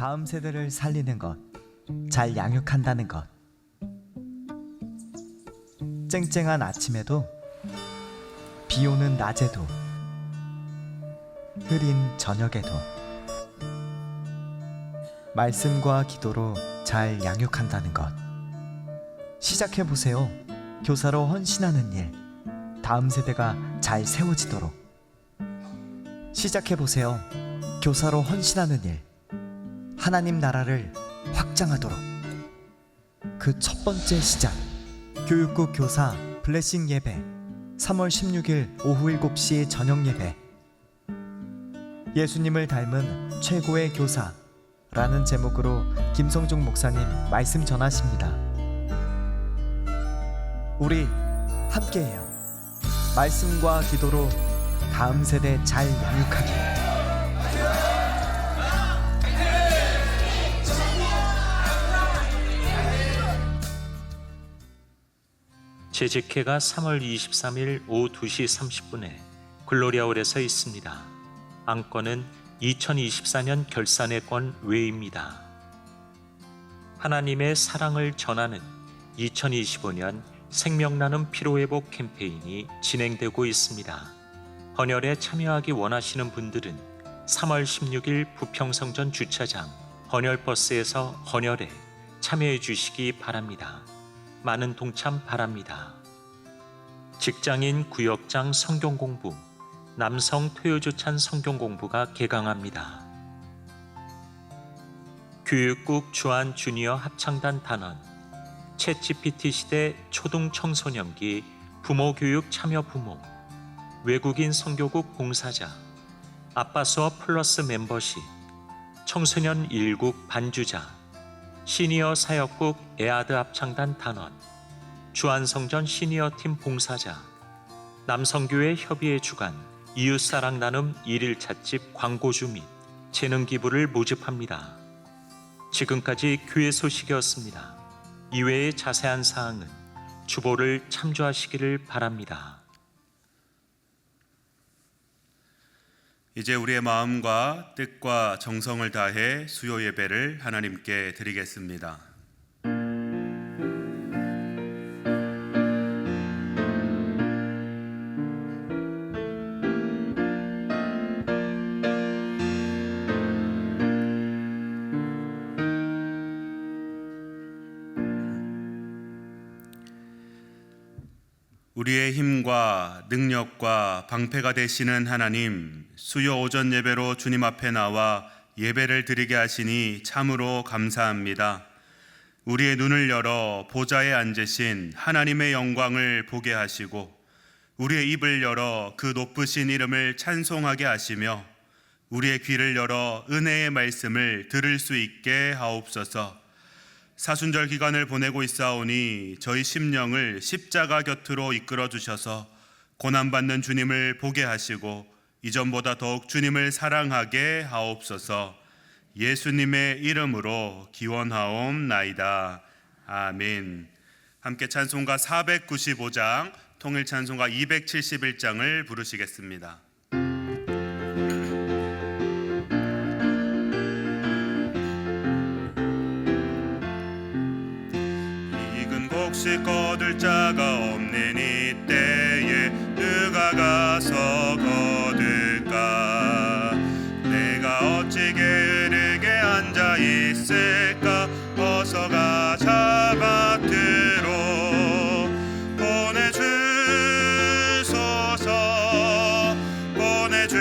다음 세대를 살리는 것, 잘 양육한다는 것. 쨍쨍한 아침에도, 비 오는 낮에도, 흐린 저녁에도 말씀과 기도로 잘 양육한다는 것. 시작해보세요. 교사로 헌신하는 일, 다음 세대가 잘 세워지도록. 시작해보세요. 교사로 헌신하는 일, 하나님 나라를 확장하도록. 그 첫 번째 시작, 교육국 교사 블레싱 예배, 3월 16일 오후 7시 저녁 예배. 예수님을 닮은 최고의 교사라는 제목으로 김성중 목사님 말씀 전하십니다. 우리 함께해요. 말씀과 기도로 다음 세대 잘 양육하기. 재직회가 3월 23일 오후 2시 30분에 글로리아홀에서 있습니다. 안건은 2024년 결산회권 외입니다. 하나님의 사랑을 전하는 2025년 생명나눔 피로회복 캠페인이 진행되고 있습니다. 헌혈에 참여하기 원하시는 분들은 3월 16일 부평성전 주차장 헌혈버스에서 헌혈에 참여해 주시기 바랍니다. 많은 동참 바랍니다. 직장인 구역장 성경공부, 남성 토요조찬 성경공부가 개강합니다. 교육국 주한 주니어 합창단 단원, 챗GPT 시대 초등 청소년기 부모교육 참여 부모, 외국인 선교국 봉사자, 아빠 수업 플러스 멤버십, 청소년 일국 반주자, 시니어 사역국 에아드 합창단 단원, 주한성전 시니어팀 봉사자, 남성교회 협의회 주간 이웃사랑 나눔 1일 찻집 광고주 및 재능 기부를 모집합니다. 지금까지 교회 소식이었습니다. 이외의 자세한 사항은 주보를 참조하시기를 바랍니다. 이제 우리의 마음과 뜻과 정성을 다해 수요 예배를 하나님께 드리겠습니다. 우리의 힘과 능력과 방패가 되시는 하나님, 수요 오전 예배로 주님 앞에 나와 예배를 드리게 하시니 참으로 감사합니다. 우리의 눈을 열어 보좌에 앉으신 하나님의 영광을 보게 하시고, 우리의 입을 열어 그 높으신 이름을 찬송하게 하시며, 우리의 귀를 열어 은혜의 말씀을 들을 수 있게 하옵소서. 사순절 기간을 보내고 있사오니 저희 심령을 십자가 곁으로 이끌어 주셔서 고난받는 주님을 보게 하시고 이전보다 더욱 주님을 사랑하게 하옵소서. 예수님의 이름으로 기원하옵나이다. 아멘. 함께 찬송가 495장, 통일 찬송가 271장을 부르시겠습니다. 혹시 거둘 자가 없는 이때에 누가 가서 거둘까? 내가 어찌 게으르게 앉아 있을까? 어서 가자 밭으로 보내주소서, 보내주소서.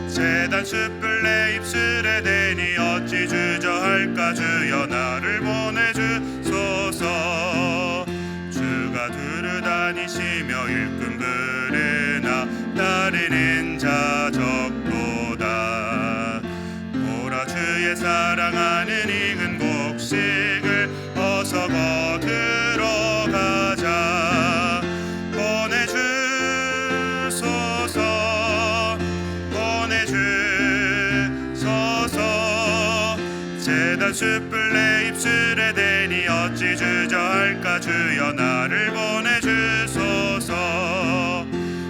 재단 숯불 내 입술에 대니 어찌 주저할까? 주여 나를 보내주소서. 주가 두루 다니시며 일꾼 부르나 따르는 자 적도다. 보라 주의 사랑하는 익은 곡식을 어서 거두러 가자. 보내주소서, 보내주소서. 재단 숯불 내 입술에 대니 어찌 주저할까? 주여 나를 보내주소서.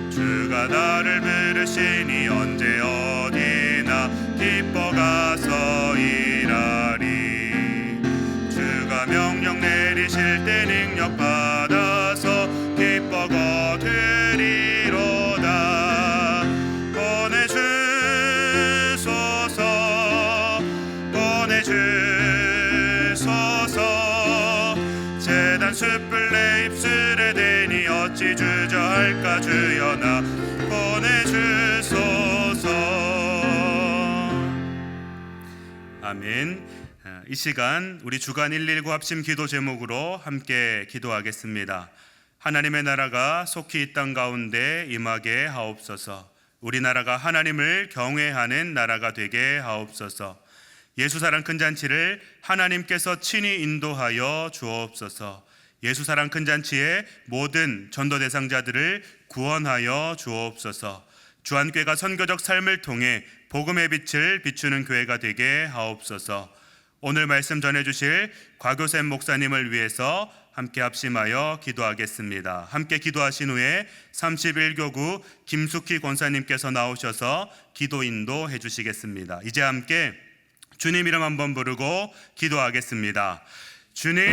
주가 나를 부르시니 언제 어디나 하시니 어찌 주저할까. 주여 나 보내주소서. 아멘. 이 시간 우리 주간 119 합심 기도 제목으로 함께 기도하겠습니다. 하나님의 나라가 속히 이 땅 가운데 임하게 하옵소서. 우리나라가 하나님을 경외하는 나라가 되게 하옵소서. 예수사랑 큰 잔치를 하나님께서 친히 인도하여 주옵소서. 예수사랑 큰 잔치의 모든 전도 대상자들을 구원하여 주옵소서. 주안교회가 선교적 삶을 통해 복음의 빛을 비추는 교회가 되게 하옵소서. 오늘 말씀 전해주실 곽효샘 목사님을 위해서 함께 합심하여 기도하겠습니다. 함께 기도하신 후에 31교구 김숙희 권사님께서 나오셔서 기도 인도해 주시겠습니다. 이제 함께 주님 이름 한번 부르고 기도하겠습니다. 주님,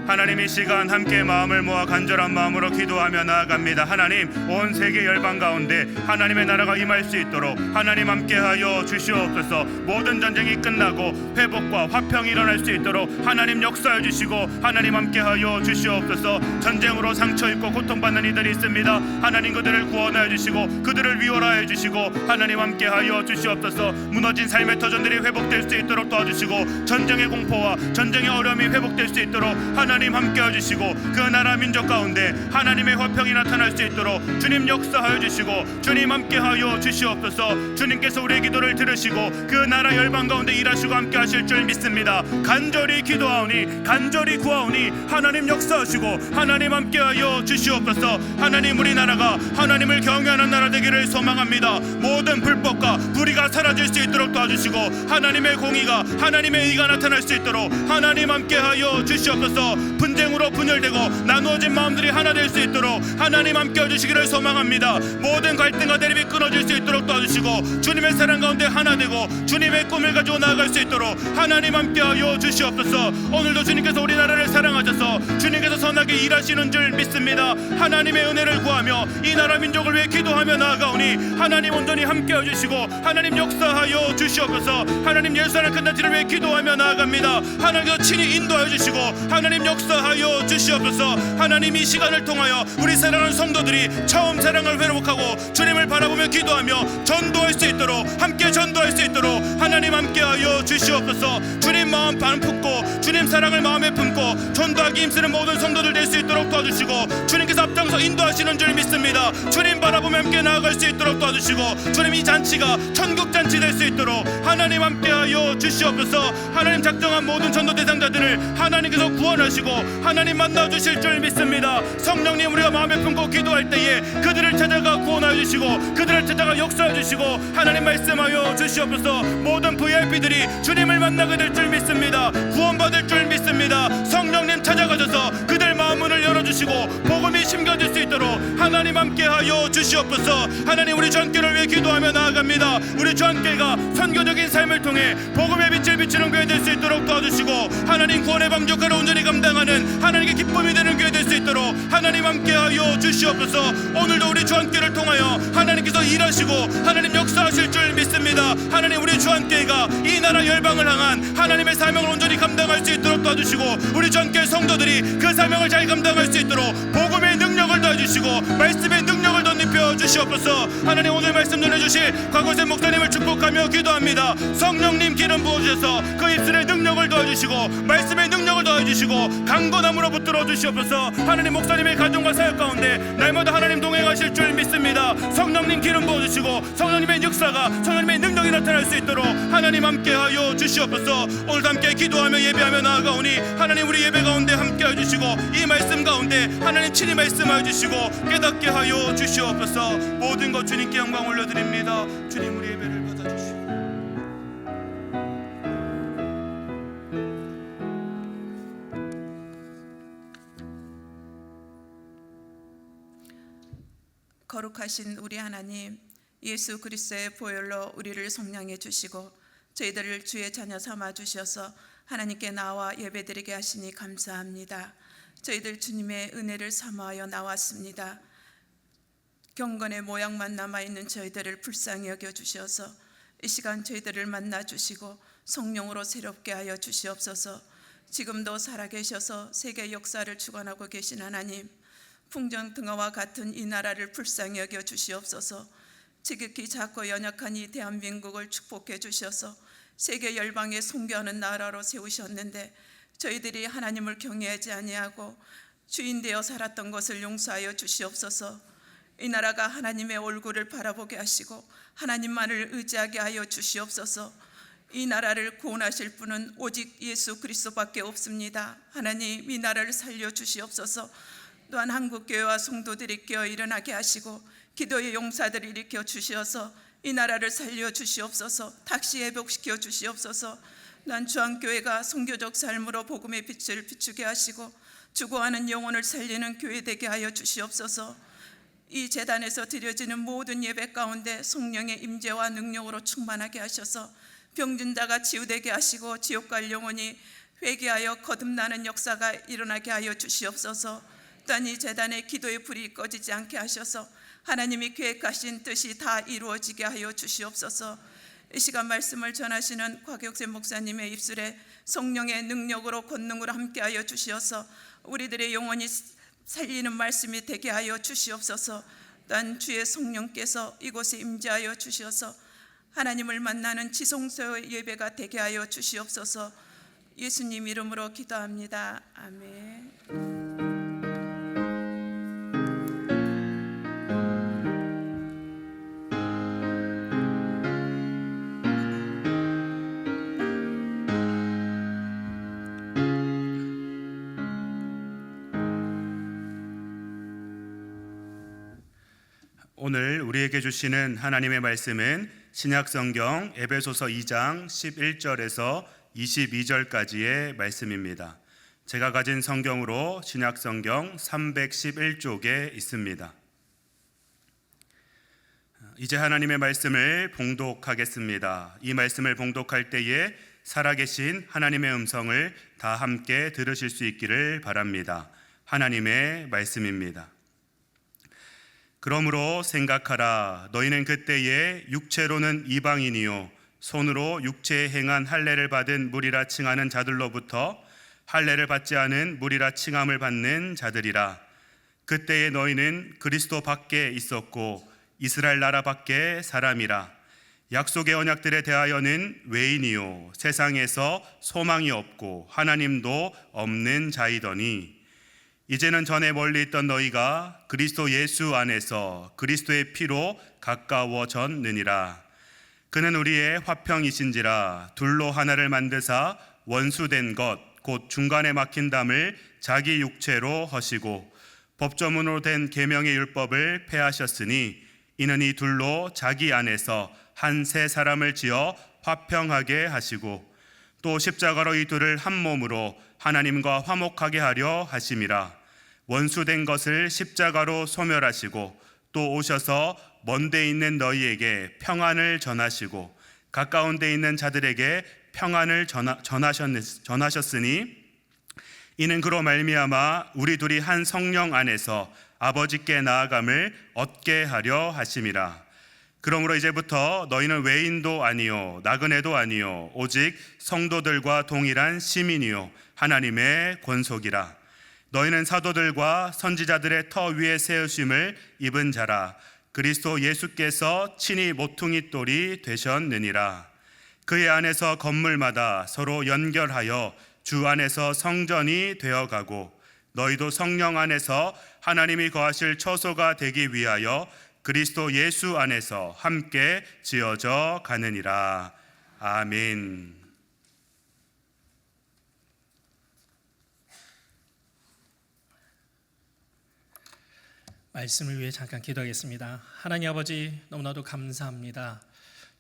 하나님 이 시간 함께 마음을 모아 간절한 마음으로 기도하며 나아갑니다. 하나님, 온 세계 열방 가운데 하나님의 나라가 임할 수 있도록 하나님 함께하여 주시옵소서. 모든 전쟁이 끝나고 회복과 화평이 일어날 수 있도록 하나님 역사해 주시고 하나님 함께하여 주시옵소서. 전쟁으로 상처 입고 고통받는 이들이 있습니다. 하나님 그들을 구원하여 주시고 그들을 위로하여 주시고 하나님 함께하여 주시옵소서. 무너진 삶의 터전들이 회복될 수 있도록 도와주시고 전쟁의 공포와 전쟁의 어려움이 회복될 수 있도록 하나님 함께해 주시고 그 나라 민족 가운데 하나님의 화평이 나타날 수 있도록 주님 역사하여 주시고 주님 함께하여 주시옵소서. 주님께서 우리의 기도를 들으시고 그 나라 열방 가운데 일하시고 함께하실 줄 믿습니다. 간절히 기도하오니 간절히 구하오니 하나님 역사하시고 하나님 함께하여 주시옵소서. 하나님 우리나라가 하나님을 경외하는 나라 되기를 소망합니다. 모든 불법과 불의가 사라질 수 있도록 도와주시고 하나님의 공의가 하나님의 의가 나타날 수 있도록 하나님 함께하여 주시옵소서. 분쟁으로 분열되고 나누어진 마음들이 하나 될 수 있도록 하나님 함께해 주시기를 소망합니다. 모든 갈등과 대립이 끊어질 수 있도록 도와주시고 주님의 사랑 가운데 하나 되고 주님의 꿈을 가지고 나아갈 수 있도록 하나님 함께하여 주시옵소서. 오늘도 주님께서 우리나라를 사랑하셔서 주님께서 선하게 일하시는 줄 믿습니다. 하나님의 은혜를 구하며 이 나라 민족을 위해 기도하며 나아가오니 하나님 온전히 함께해 주시고 하나님 역사하여 주시옵소서. 하나님 예수사랑 큰 잔치를 위해 기도하며 나아갑니다. 하나님께서 친히 인도하여 주시고 하나님 역사하여 주시옵소서. 하나님 이 시간을 통하여 우리 사랑하는 성도들이 처음 사랑을 회복하고 주님을 바라보며 기도하며 전도할 수 있도록 함께 전도할 수 있도록 하나님 함께하여 주시옵소서. 주님 마음 품고 주님 사랑을 마음에 품고 전도하기 힘쓰는 모든 성도들 될 수 있도록 도와주시고 주님께서 앞장서 인도하시는 줄 믿습니다. 주님 바라보며 함께 나아갈 수 있도록 도와주시고 주님 이 잔치가 천국 잔치 될 수 있도록 하나님 함께하여 주시옵소서. 하나님 작정한 모든 전도 대상자들을 하나님께서 구원하시고 하나님 만나주실 줄 믿습니다. 성령님 우리가 마음에 품고 기도할 때에 그들을 찾아가 구원하여 주시고 그들을 찾아가 역사해 주시고 하나님 말씀하여 주시옵소서. 모든 VIP들이 주님을 만나게 될 줄 믿습니다. 구원받을 줄 믿습니다. 성령님 찾아가셔서 그들 마음문을 열어주시고 복음이 심겨질 수 있도록 하나님 함께하여 주시옵소서. 하나님 우리 주안교회를 위해 기도하며 나아갑니다. 우리 주안교회가 선교적인 삶을 통해 복음의 빛을 비추는 교회 될 수 있도록 도와주시고 하나님 구원의 방역과를 온전히 감당하는 하나님께 기쁨이 되는 교회 될 수 있도록 하나님 함께하여 주시옵소서. 오늘도 우리 주안교회를 통하여 하나님께서 일하시고 하나님 역사하실 줄 믿습니다. 하나님 우리 주안교회가 이 나라 열방을 향한 하나님의 사명을 온전히 감당할 수 있도록 도와주시고 우리 주안교회 성도들이 그 사명을 잘 감당할 수 있도록 복음의 능력을 더해주시고 말씀의 능력을 덧입혀 주시옵소서. 하나님 오늘 말씀 전해주실 곽효샘 목사님을 축복하며 기도합니다. 성령님 기름 부어주셔서 그 입술의 능력을 더해주시고 말씀의 능력을 더해주시고 강건함으로 붙들어 주시옵소서. 하나님 목사님의 가정과 사역 가운데 날마다 하나님 동행하실 줄 믿습니다. 성령님 기름 부어주시고 성령님의 역사가 성령님의 능력이 나타날 수 있도록 하나님 함께하여 주시옵소서. 오늘도 함께 기도하며 예배하며 나아가오니 하나님 우리 예배 가운데 함께하여 주시고 이 말씀 가운데 하나님 친히 말씀하여 주시고 깨닫게 하여 주시옵소서. 모든 것 주님께 영광 올려드립니다. 주님 우리 예배를 받아주시고 거룩하신 우리 하나님, 예수 그리스도의 보혈로 우리를 속량해 주시고 저희들을 주의 자녀 삼아 주셔서 하나님께 나와 예배드리게 하시니 감사합니다. 저희들 주님의 은혜를 사모하여 나왔습니다. 경건의 모양만 남아있는 저희들을 불쌍히 여겨주셔서 이 시간 저희들을 만나 주시고 성령으로 새롭게 하여 주시옵소서. 지금도 살아계셔서 세계 역사를 주관하고 계신 하나님, 풍정등화와 같은 이 나라를 불쌍히 여겨 주시옵소서. 지극히 작고 연약한 이 대한민국을 축복해 주셔서 세계 열방에 선교하는 나라로 세우셨는데, 저희들이 하나님을 경외하지 아니하고 주인 되어 살았던 것을 용서하여 주시옵소서. 이 나라가 하나님의 얼굴을 바라보게 하시고 하나님만을 의지하게 하여 주시옵소서. 이 나라를 구원하실 분은 오직 예수 그리스도밖에 없습니다. 하나님, 이 나라를 살려 주시옵소서. 또한 한국교회와 성도들이 깨어 일어나게 하시고 기도의 용사들을 일으켜 주시어서 이 나라를 살려 주시옵소서. 다시 회복시켜 주시옵소서. 또한 주한교회가 선교적 삶으로 복음의 빛을 비추게 하시고 죽어가는 영혼을 살리는 교회 되게 하여 주시옵소서. 이 제단에서 드려지는 모든 예배 가운데 성령의 임재와 능력으로 충만하게 하셔서 병든 자가 치유되게 하시고 지옥 갈 영혼이 회개하여 거듭나는 역사가 일어나게 하여 주시옵소서. 또한 이 제단의 기도의 불이 꺼지지 않게 하셔서 하나님이 계획하신 뜻이 다 이루어지게 하여 주시옵소서. 이 시간 말씀을 전하시는 곽혁세 목사님의 입술에 성령의 능력으로 권능으로 함께하여 주시어서 우리들의 영혼이 살리는 말씀이 되게 하여 주시옵소서. 또한 주의 성령께서 이곳에 임재하여 주시어서 하나님을 만나는 지성소의 예배가 되게 하여 주시옵소서. 예수님 이름으로 기도합니다. 아멘. 오늘 우리에게 주시는 하나님의 말씀은 신약성경 에베소서 2장 11절에서 22절까지의 말씀입니다. 제가 가진 성경으로 신약성경 311쪽에 있습니다. 이제 하나님의 말씀을 봉독하겠습니다. 이 말씀을 봉독할 때에 살아계신 하나님의 음성을 다 함께 들으실 수 있기를 바랍니다. 하나님의 말씀입니다. 그러므로 생각하라. 너희는 그때에 육체로는 이방인이요 손으로 육체에 행한 할례를 받은 무리라 칭하는 자들로부터 할례를 받지 않은 무리라 칭함을 받는 자들이라. 그때에 너희는 그리스도 밖에 있었고 이스라엘 나라 밖에 사람이라. 약속의 언약들에 대하여는 외인이요 세상에서 소망이 없고 하나님도 없는 자이더니, 이제는 전에 멀리 있던 너희가 그리스도 예수 안에서 그리스도의 피로 가까워졌느니라. 그는 우리의 화평이신지라. 둘로 하나를 만드사 원수된 것 곧 중간에 막힌 담을 자기 육체로 허시고 법조문으로 된 계명의 율법을 폐하셨으니, 이는 이 둘로 자기 안에서 한 새 사람을 지어 화평하게 하시고 또 십자가로 이 둘을 한 몸으로 하나님과 화목하게 하려 하심이라. 원수된 것을 십자가로 소멸하시고 또 오셔서 먼데 있는 너희에게 평안을 전하시고 가까운 데 있는 자들에게 평안을 전하셨으니, 이는 그로 말미암아 우리 둘이 한 성령 안에서 아버지께 나아감을 얻게 하려 하심이라. 그러므로 이제부터 너희는 외인도 아니요 나그네도 아니요 오직 성도들과 동일한 시민이요 하나님의 권속이라. 너희는 사도들과 선지자들의 터 위에 세우심을 입은 자라. 그리스도 예수께서 친히 모퉁이 돌이 되셨느니라. 그의 안에서 건물마다 서로 연결하여 주 안에서 성전이 되어가고 너희도 성령 안에서 하나님이 거하실 처소가 되기 위하여 그리스도 예수 안에서 함께 지어져 가느니라. 아멘. 말씀을 위해 잠깐 기도하겠습니다. 하나님 아버지, 너무나도 감사합니다.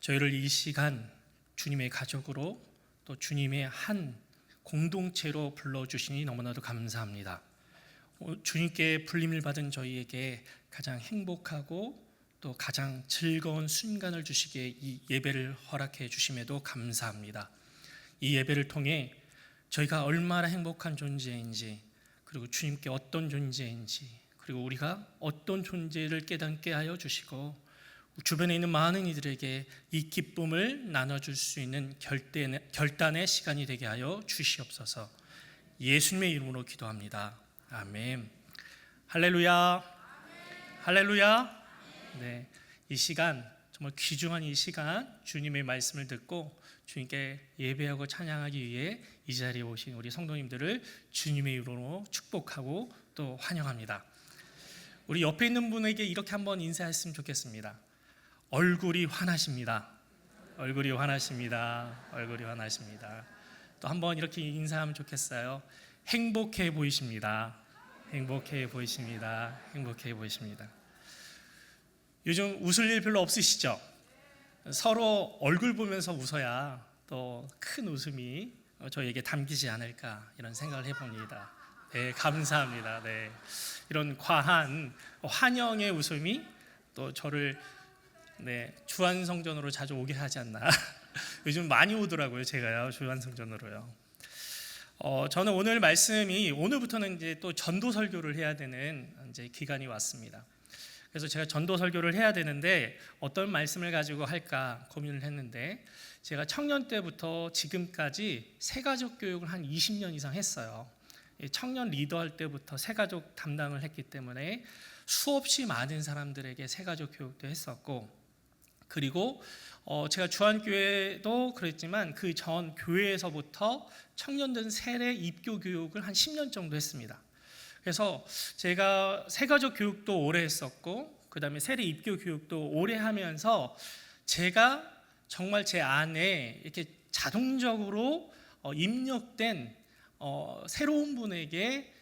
저희를 이 시간 주님의 가족으로 또 주님의 한 공동체로 불러주시니 너무나도 감사합니다. 주님께 불림을 받은 저희에게 가장 행복하고 또 가장 즐거운 순간을 주시기에 이 예배를 허락해 주심에도 감사합니다. 이 예배를 통해 저희가 얼마나 행복한 존재인지, 그리고 주님께 어떤 존재인지, 그리고 우리가 어떤 존재를 깨닫게 하여 주시고 주변에 있는 많은 이들에게 이 기쁨을 나눠줄 수 있는 결단의 시간이 되게 하여 주시옵소서. 예수님의 이름으로 기도합니다. 아멘. 할렐루야. 할렐루야. 네, 이 시간 정말 귀중한 이 시간 주님의 말씀을 듣고 주님께 예배하고 찬양하기 위해 이 자리에 오신 우리 성도님들을 주님의 이름으로 축복하고 또 환영합니다. 우리 옆에 있는 분에게 이렇게 한번 인사했으면 좋겠습니다. 얼굴이 환하십니다. 얼굴이 환하십니다. 얼굴이 환하십니다. 또 한번 이렇게 인사하면 좋겠어요. 행복해 보이십니다. 행복해 보이십니다. 행복해 보이십니다. 요즘 웃을 일 별로 없으시죠? 서로 얼굴 보면서 웃어야 또 큰 웃음이 저에게 담기지 않을까 이런 생각을 해봅니다. 네, 감사합니다. 네, 이런 과한 환영의 웃음이 또 저를 주안성전으로 자주 오게 하지 않나. 요즘 많이 오더라고요, 제가요, 주안성전으로요. 저는 오늘 말씀이 오늘부터는 이제 또 전도 설교를 해야 되는 이제 기간이 왔습니다. 그래서 제가 전도 설교를 해야 되는데 어떤 말씀을 가지고 할까 고민을 했는데, 제가 청년 때부터 지금까지 새가족 교육을 한 20년 이상 했어요. 청년 리더할 때부터 새가족 담당을 했기 때문에 수없이 많은 사람들에게 새가족 교육도 했었고, 그리고 제가 주안교회도 그랬지만 그 전 교회에서부터 청년들 세례 입교 교육을 한 10년 정도 했습니다. 그래서 제가 새가족 교육도 오래 했었고, 그 다음에 세례 입교 교육도 오래 하면서 제가 정말 제 안에 이렇게 자동적으로 입력된 새로운 분에게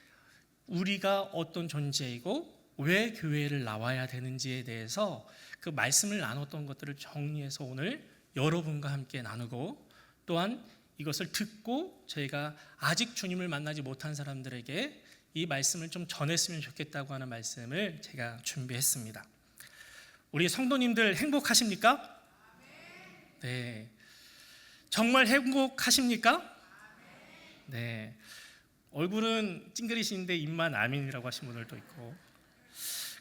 우리가 어떤 존재이고 왜 교회를 나와야 되는지에 대해서 그 말씀을 나눴던 것들을 정리해서 오늘 여러분과 함께 나누고, 또한 이것을 듣고 저희가 아직 주님을 만나지 못한 사람들에게 이 말씀을 좀 전했으면 좋겠다고 하는 말씀을 제가 준비했습니다. 우리 성도님들 행복하십니까? 네. 정말 행복하십니까? 네. 얼굴은 찡그리시는데 입만 아멘이라고 하신 분들도 있고.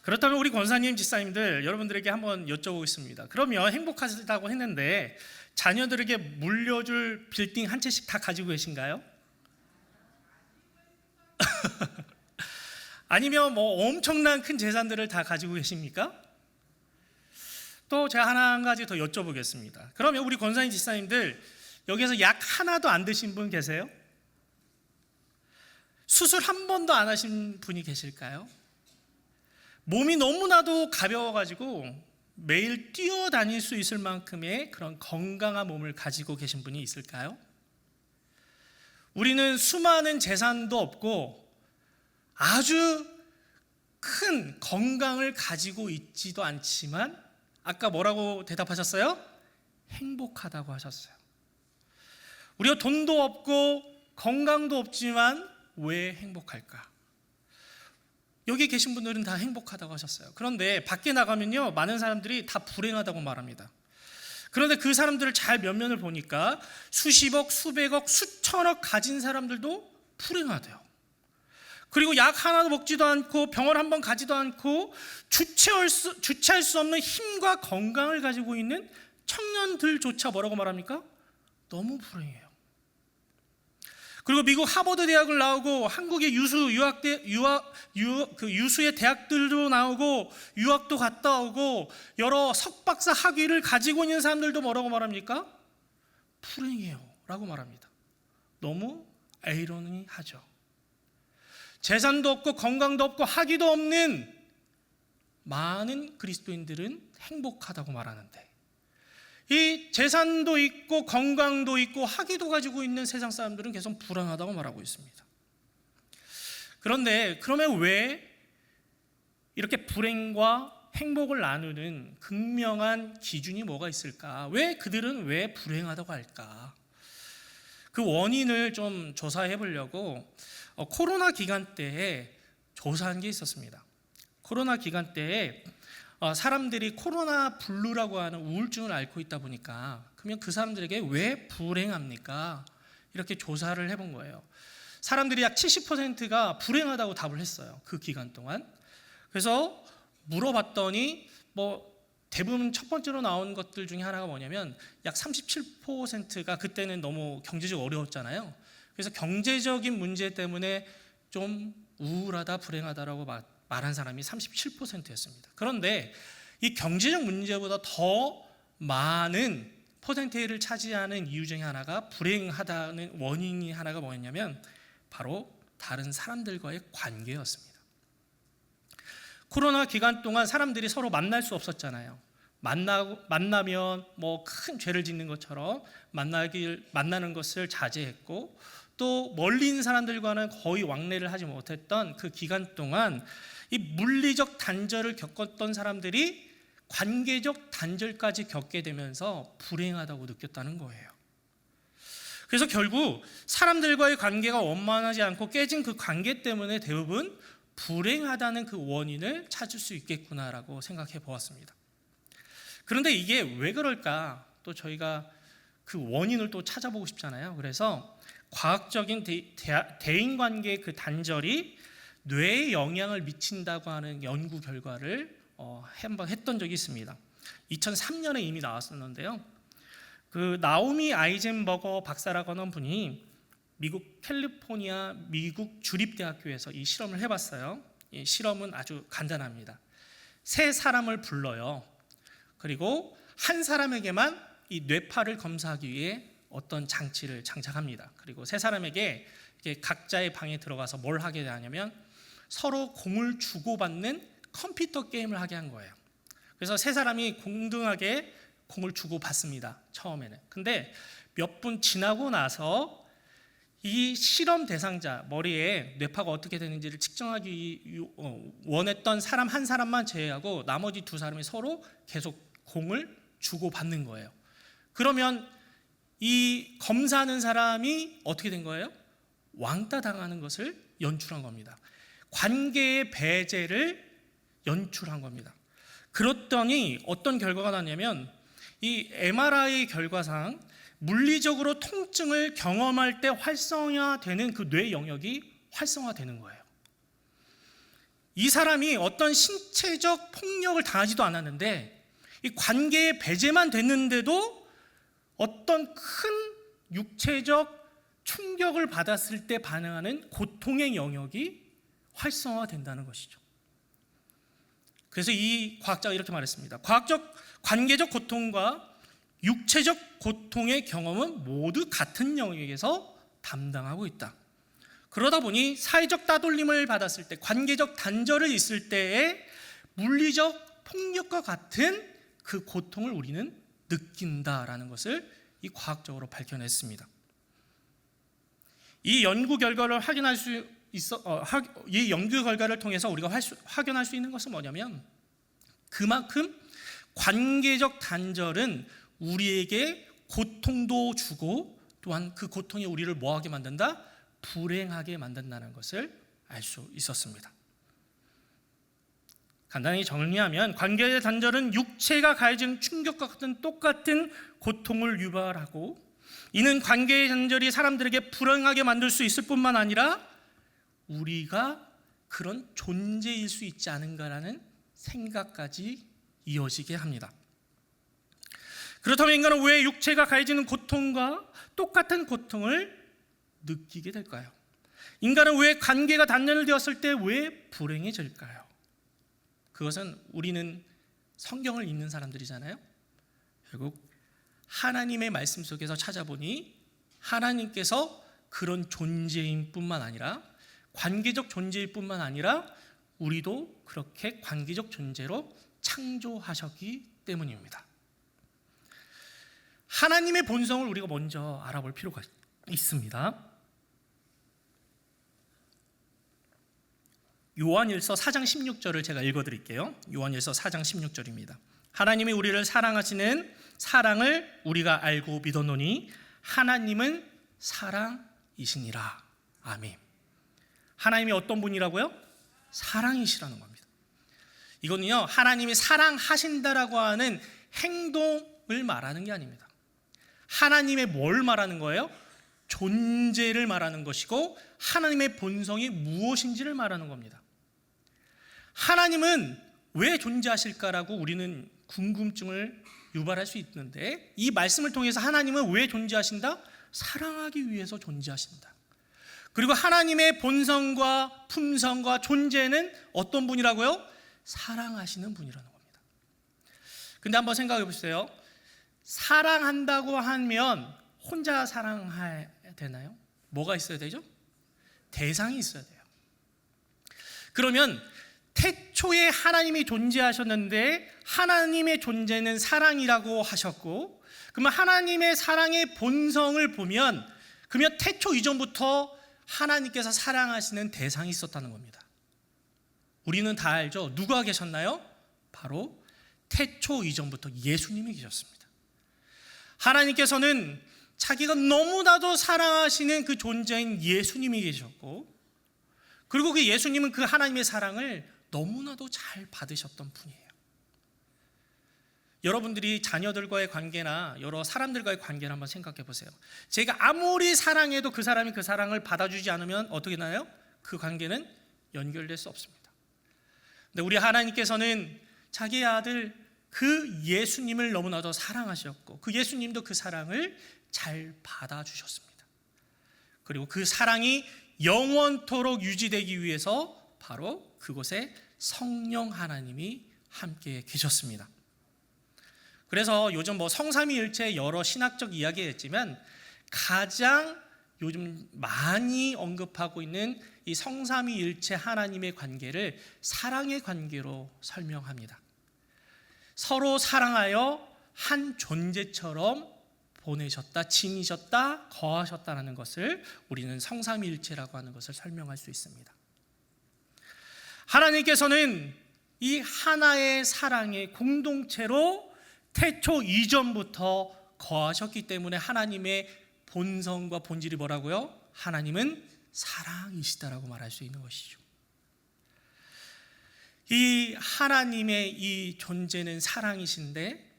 그렇다면 우리 권사님, 집사님들 여러분들에게 한번 여쭤보겠습니다. 그러면 행복하시다고 했는데 자녀들에게 물려줄 빌딩 한 채씩 다 가지고 계신가요? 아니면 뭐 엄청난 큰 재산들을 다 가지고 계십니까? 또 제가 한 가지 더 여쭤보겠습니다. 그러면 우리 권사님, 집사님들 여기서 약 하나도 안 드신 분 계세요? 수술 한 번도 안 하신 분이 계실까요? 몸이 너무나도 가벼워가지고 매일 뛰어다닐 수 있을 만큼의 그런 건강한 몸을 가지고 계신 분이 있을까요? 우리는 수많은 재산도 없고 아주 큰 건강을 가지고 있지도 않지만 아까 뭐라고 대답하셨어요? 행복하다고 하셨어요. 우리가 돈도 없고 건강도 없지만 왜 행복할까? 여기 계신 분들은 다 행복하다고 하셨어요. 그런데 밖에 나가면요, 많은 사람들이 다 불행하다고 말합니다. 그런데 그 사람들을 잘 면면을 보니까 수십억, 수백억, 수천억 가진 사람들도 불행하대요. 그리고 약 하나도 먹지도 않고 병원 한번 가지도 않고 주체할 수 없는 힘과 건강을 가지고 있는 청년들조차 뭐라고 말합니까? 너무 불행해요. 그리고 미국 하버드 대학을 나오고 한국의 유수의 대학들도 나오고 유학도 갔다 오고 여러 석박사 학위를 가지고 있는 사람들도 뭐라고 말합니까? 불행해요 라고 말합니다. 너무 아이러니하죠. 재산도 없고 건강도 없고 학위도 없는 많은 그리스도인들은 행복하다고 말하는데, 이 재산도 있고 건강도 있고 학위도 가지고 있는 세상 사람들은 계속 불안하다고 말하고 있습니다. 그런데 그러면 왜 이렇게 불행과 행복을 나누는 극명한 기준이 뭐가 있을까? 왜 그들은 왜 불행하다고 할까? 그 원인을 좀 조사해 보려고 코로나 기간 때에 조사한 게 있었습니다. 코로나 기간 때에 사람들이 코로나 블루라고 하는 우울증을 앓고 있다 보니까 그러면 그 사람들에게 왜 불행합니까? 이렇게 조사를 해본 거예요. 사람들이 약 70%가 불행하다고 답을 했어요. 그 기간 동안. 그래서 물어봤더니 대부분 첫 번째로 나온 것들 중에 하나가 뭐냐면 약 37%가 그때는 너무 경제적으로 어려웠잖아요. 그래서 경제적인 문제 때문에 좀 우울하다, 불행하다라고 말한 사람이 37%였습니다. 그런데 이 경제적 문제보다 더 많은 퍼센테이지를 차지하는 이유 중에 하나가, 불행하다는 원인이 하나가 뭐였냐면 바로 다른 사람들과의 관계였습니다. 코로나 기간 동안 사람들이 서로 만날 수 없었잖아요. 만나면 뭐 큰 죄를 짓는 것처럼 만나는 것을 자제했고, 또 멀리 있는 사람들과는 거의 왕래를 하지 못했던 그 기간 동안 이 물리적 단절을 겪었던 사람들이 관계적 단절까지 겪게 되면서 불행하다고 느꼈다는 거예요. 그래서 결국 사람들과의 관계가 원만하지 않고 깨진 그 관계 때문에 대부분 불행하다는 그 원인을 찾을 수 있겠구나라고 생각해 보았습니다. 그런데 이게 왜 그럴까? 또 저희가 그 원인을 또 찾아보고 싶잖아요. 그래서 과학적인 대인관계의 그 단절이 뇌에 영향을 미친다고 하는 연구 결과를 한번 했던 적이 있습니다. 2003년에 이미 나왔었는데요. 그 나오미 아이젠버거 박사라고 하는 분이 미국 캘리포니아 미국 주립대학교에서 이 실험을 해봤어요. 이 실험은 아주 간단합니다. 세 사람을 불러요. 그리고 한 사람에게만 이 뇌파를 검사하기 위해 어떤 장치를 장착합니다. 그리고 세 사람에게 각자의 방에 들어가서 뭘 하게 되냐면 서로 공을 주고받는 컴퓨터 게임을 하게 한 거예요. 그래서 세 사람이 공등하게 공을 주고받습니다. 처음에는. 근데 몇 분 지나고 나서 이 실험 대상자 머리에 뇌파가 어떻게 되는지를 측정하기 원했던 사람 한 사람만 제외하고 나머지 두 사람이 서로 계속 공을 주고받는 거예요. 그러면 이 검사하는 사람이 어떻게 된 거예요? 왕따 당하는 것을 연출한 겁니다. 관계의 배제를 연출한 겁니다. 그랬더니 어떤 결과가 나냐면 이 MRI 결과상 물리적으로 통증을 경험할 때 활성화되는 그 뇌 영역이 활성화되는 거예요. 이 사람이 어떤 신체적 폭력을 당하지도 않았는데 이 관계의 배제만 됐는데도 어떤 큰 육체적 충격을 받았을 때 반응하는 고통의 영역이 활성화된다는 것이죠. 그래서 이 과학자가 이렇게 말했습니다. 관계적 고통과 육체적 고통의 경험은 모두 같은 영역에서 담당하고 있다. 그러다 보니 사회적 따돌림을 받았을 때, 관계적 단절을 있을 때의 물리적 폭력과 같은 그 고통을 우리는 느낀다라는 것을 이 과학적으로 밝혀냈습니다. 이 연구 결과를 이 연구 결과를 통해서 우리가 확인할 수 있는 것은 뭐냐면 그만큼 관계적 단절은 우리에게 고통도 주고 또한 그 고통이 우리를 뭐하게 만든다? 불행하게 만든다는 것을 알 수 있었습니다. 간단히 정리하면 관계의 단절은 육체가 가해진 충격과 같은 똑같은 고통을 유발하고, 이는 관계의 단절이 사람들에게 불행하게 만들 수 있을 뿐만 아니라 우리가 그런 존재일 수 있지 않은가라는 생각까지 이어지게 합니다. 그렇다면 인간은 왜 육체가 가해지는 고통과 똑같은 고통을 느끼게 될까요? 인간은 왜 관계가 단절되었을 때 왜 불행해질까요? 그것은 우리는 성경을 읽는 사람들이잖아요. 결국 하나님의 말씀 속에서 찾아보니 하나님께서 그런 존재인 뿐만 아니라, 관계적 존재일 뿐만 아니라 우리도 그렇게 관계적 존재로 창조하셨기 때문입니다. 하나님의 본성을 우리가 먼저 알아볼 필요가 있습니다. 요한일서 4장 16절을 제가 읽어드릴게요. 요한일서 4장 16절입니다. 하나님이 우리를 사랑하시는 사랑을 우리가 알고 믿었노니 하나님은 사랑이시니라. 아멘. 하나님이 어떤 분이라고요? 사랑이시라는 겁니다. 이거는요, 하나님이 사랑하신다라고 하는 행동을 말하는 게 아닙니다. 하나님의 뭘 말하는 거예요? 존재를 말하는 것이고 하나님의 본성이 무엇인지를 말하는 겁니다. 하나님은 왜 존재하실까라고 우리는 궁금증을 유발할 수 있는데, 이 말씀을 통해서 하나님은 왜 존재하신다? 사랑하기 위해서 존재하신다. 그리고 하나님의 본성과 품성과 존재는 어떤 분이라고요? 사랑하시는 분이라는 겁니다. 근데 한번 생각해 보세요. 사랑한다고 하면 혼자 사랑해야 되나요? 뭐가 있어야 되죠? 대상이 있어야 돼요. 그러면 태초에 하나님이 존재하셨는데 하나님의 존재는 사랑이라고 하셨고, 그러면 하나님의 사랑의 본성을 보면 그러면 태초 이전부터 하나님께서 사랑하시는 대상이 있었다는 겁니다. 우리는 다 알죠? 누가 계셨나요? 바로 태초 이전부터 예수님이 계셨습니다. 하나님께서는 자기가 너무나도 사랑하시는 그 존재인 예수님이 계셨고, 그리고 그 예수님은 그 하나님의 사랑을 너무나도 잘 받으셨던 분이에요. 여러분들이 자녀들과의 관계나 여러 사람들과의 관계를 한번 생각해 보세요. 제가 아무리 사랑해도 그 사람이 그 사랑을 받아주지 않으면 어떻게 되나요? 그 관계는 연결될 수 없습니다. 근데 우리 하나님께서는 자기의 아들 그 예수님을 너무나도 사랑하셨고, 그 예수님도 그 사랑을 잘 받아주셨습니다. 그리고 그 사랑이 영원토록 유지되기 위해서 바로 그곳에 성령 하나님이 함께 계셨습니다. 그래서 요즘 성삼위일체 여러 신학적 이야기가 있지만 가장 요즘 많이 언급하고 있는 이 성삼위일체 하나님의 관계를 사랑의 관계로 설명합니다. 서로 사랑하여 한 존재처럼 보내셨다, 지니셨다, 거하셨다라는 것을 우리는 성삼위일체라고 하는 것을 설명할 수 있습니다. 하나님께서는 이 하나의 사랑의 공동체로 태초 이전부터 거하셨기 때문에 하나님의 본성과 본질이 뭐라고요? 하나님은 사랑이시다라고 말할 수 있는 것이죠. 이 하나님의 이 존재는 사랑이신데,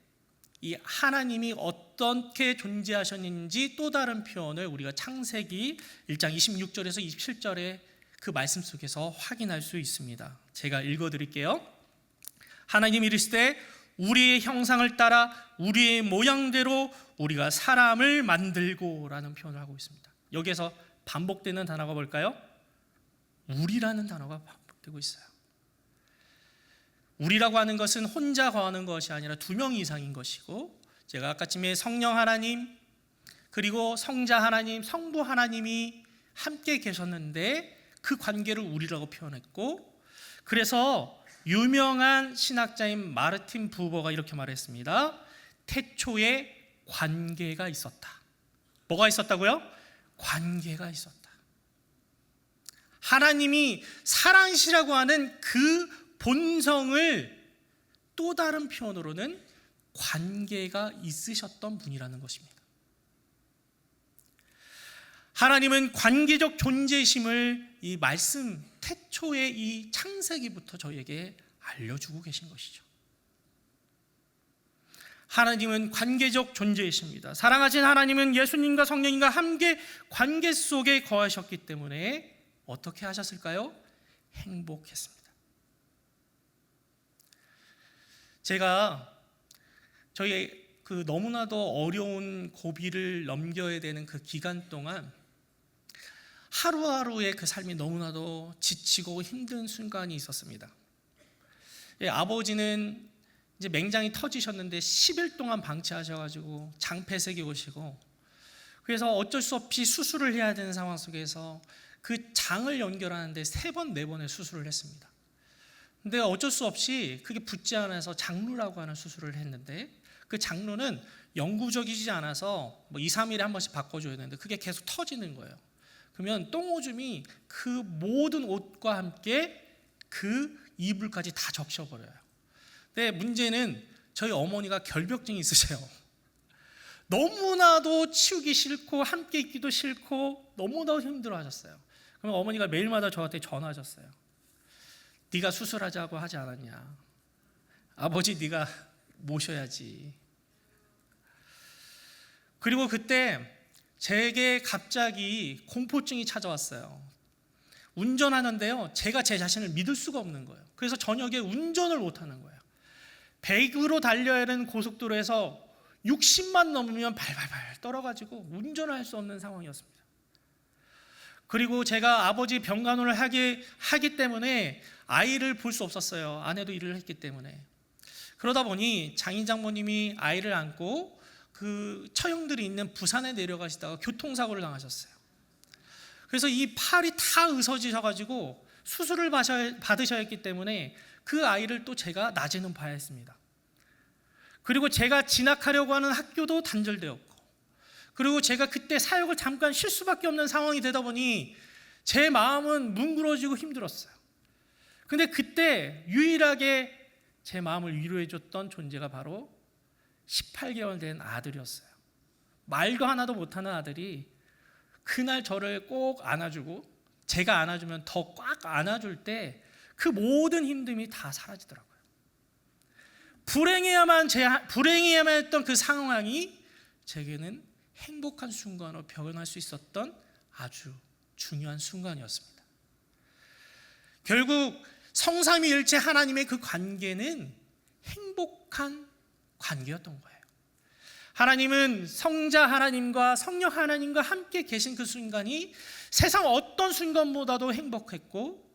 이 하나님이 어떻게 존재하셨는지 또 다른 표현을 우리가 창세기 1장 26절에서 27절의 그 말씀 속에서 확인할 수 있습니다. 제가 읽어드릴게요. 하나님이 이르시되 우리의 형상을 따라 우리의 모양대로 우리가 사람을 만들고 라는 표현을 하고 있습니다. 여기에서 반복되는 단어가 뭘까요? 우리라는 단어가 반복되고 있어요. 우리라고 하는 것은 혼자 거하는 것이 아니라 2명 이상인 것이고, 제가 아까쯤에 성령 하나님, 그리고 성자 하나님, 성부 하나님이 함께 계셨는데 그 관계를 우리라고 표현했고, 그래서 유명한 신학자인 마르틴 부버가 이렇게 말했습니다. 태초에 관계가 있었다. 뭐가 있었다고요? 관계가 있었다. 하나님이 사랑이시라고 하는 그 본성을 또 다른 표현으로는 관계가 있으셨던 분이라는 것입니다. 하나님은 관계적 존재심을 이 말씀 태초의 이 창세기부터 저희에게 알려주고 계신 것이죠. 하나님은 관계적 존재이십니다. 사랑하신 하나님은 예수님과 성령님과 함께 관계 속에 거하셨기 때문에 어떻게 하셨을까요? 행복했습니다. 제가 저희 그 너무나도 어려운 고비를 넘겨야 되는 그 기간 동안 하루하루의 그 삶이 너무나도 지치고 힘든 순간이 있었습니다. 아버지는 이제 맹장이 터지셨는데 10일 동안 방치하셔가지고 장폐색이 오시고, 그래서 어쩔 수 없이 수술을 해야 되는 상황 속에서 그 장을 연결하는데 3번, 4번의 수술을 했습니다. 근데 어쩔 수 없이 그게 붙지 않아서 장루라고 하는 수술을 했는데, 그 장루는 영구적이지 않아서 2, 3일에 한 번씩 바꿔줘야 되는데 그게 계속 터지는 거예요. 그러면 똥오줌이 그 모든 옷과 함께 그 이불까지 다 적셔버려요. 근데 문제는 저희 어머니가 결벽증이 있으세요. 너무나도 치우기 싫고 함께 있기도 싫고 너무나도 힘들어하셨어요. 그럼 어머니가 매일마다 저한테 전화하셨어요. 네가 수술하자고 하지 않았냐? 아버지 네가 모셔야지. 그리고 그때 제게 갑자기 공포증이 찾아왔어요. 운전하는데요, 제가 제 자신을 믿을 수가 없는 거예요. 그래서 저녁에 운전을 못하는 거예요. 100으로 달려야 하는 고속도로에서 60만 넘으면 발발발 떨어가지고 운전을 할 수 없는 상황이었습니다. 그리고 제가 아버지 병간호를 하기 때문에 아이를 볼 수 없었어요. 아내도 일을 했기 때문에. 그러다 보니 장인 장모님이 아이를 안고 그 처형들이 있는 부산에 내려가시다가 교통사고를 당하셨어요. 그래서 이 팔이 다 으서지셔가지고 수술을 받으셔야 했기 때문에 그 아이를 또 제가 낮에는 봐야 했습니다. 그리고 제가 진학하려고 하는 학교도 단절되었고, 그리고 제가 그때 사역을 잠깐 쉴 수밖에 없는 상황이 되다 보니 제 마음은 뭉그러지고 힘들었어요. 근데 그때 유일하게 제 마음을 위로해줬던 존재가 바로 18개월 된 아들이었어요. 말도 하나도 못하는 아들이 그날 저를 꼭 안아주고, 제가 안아주면 더 꽉 안아줄 때 그 모든 힘듦이 다 사라지더라고요. 불행해야만 했던 그 상황이 제게는 행복한 순간으로 변할 수 있었던 아주 중요한 순간이었습니다. 결국 성삼위일체 하나님의 그 관계는 행복한 관계였던 거예요. 하나님은 성자 하나님과 성령 하나님과 함께 계신 그 순간이 세상 어떤 순간보다도 행복했고,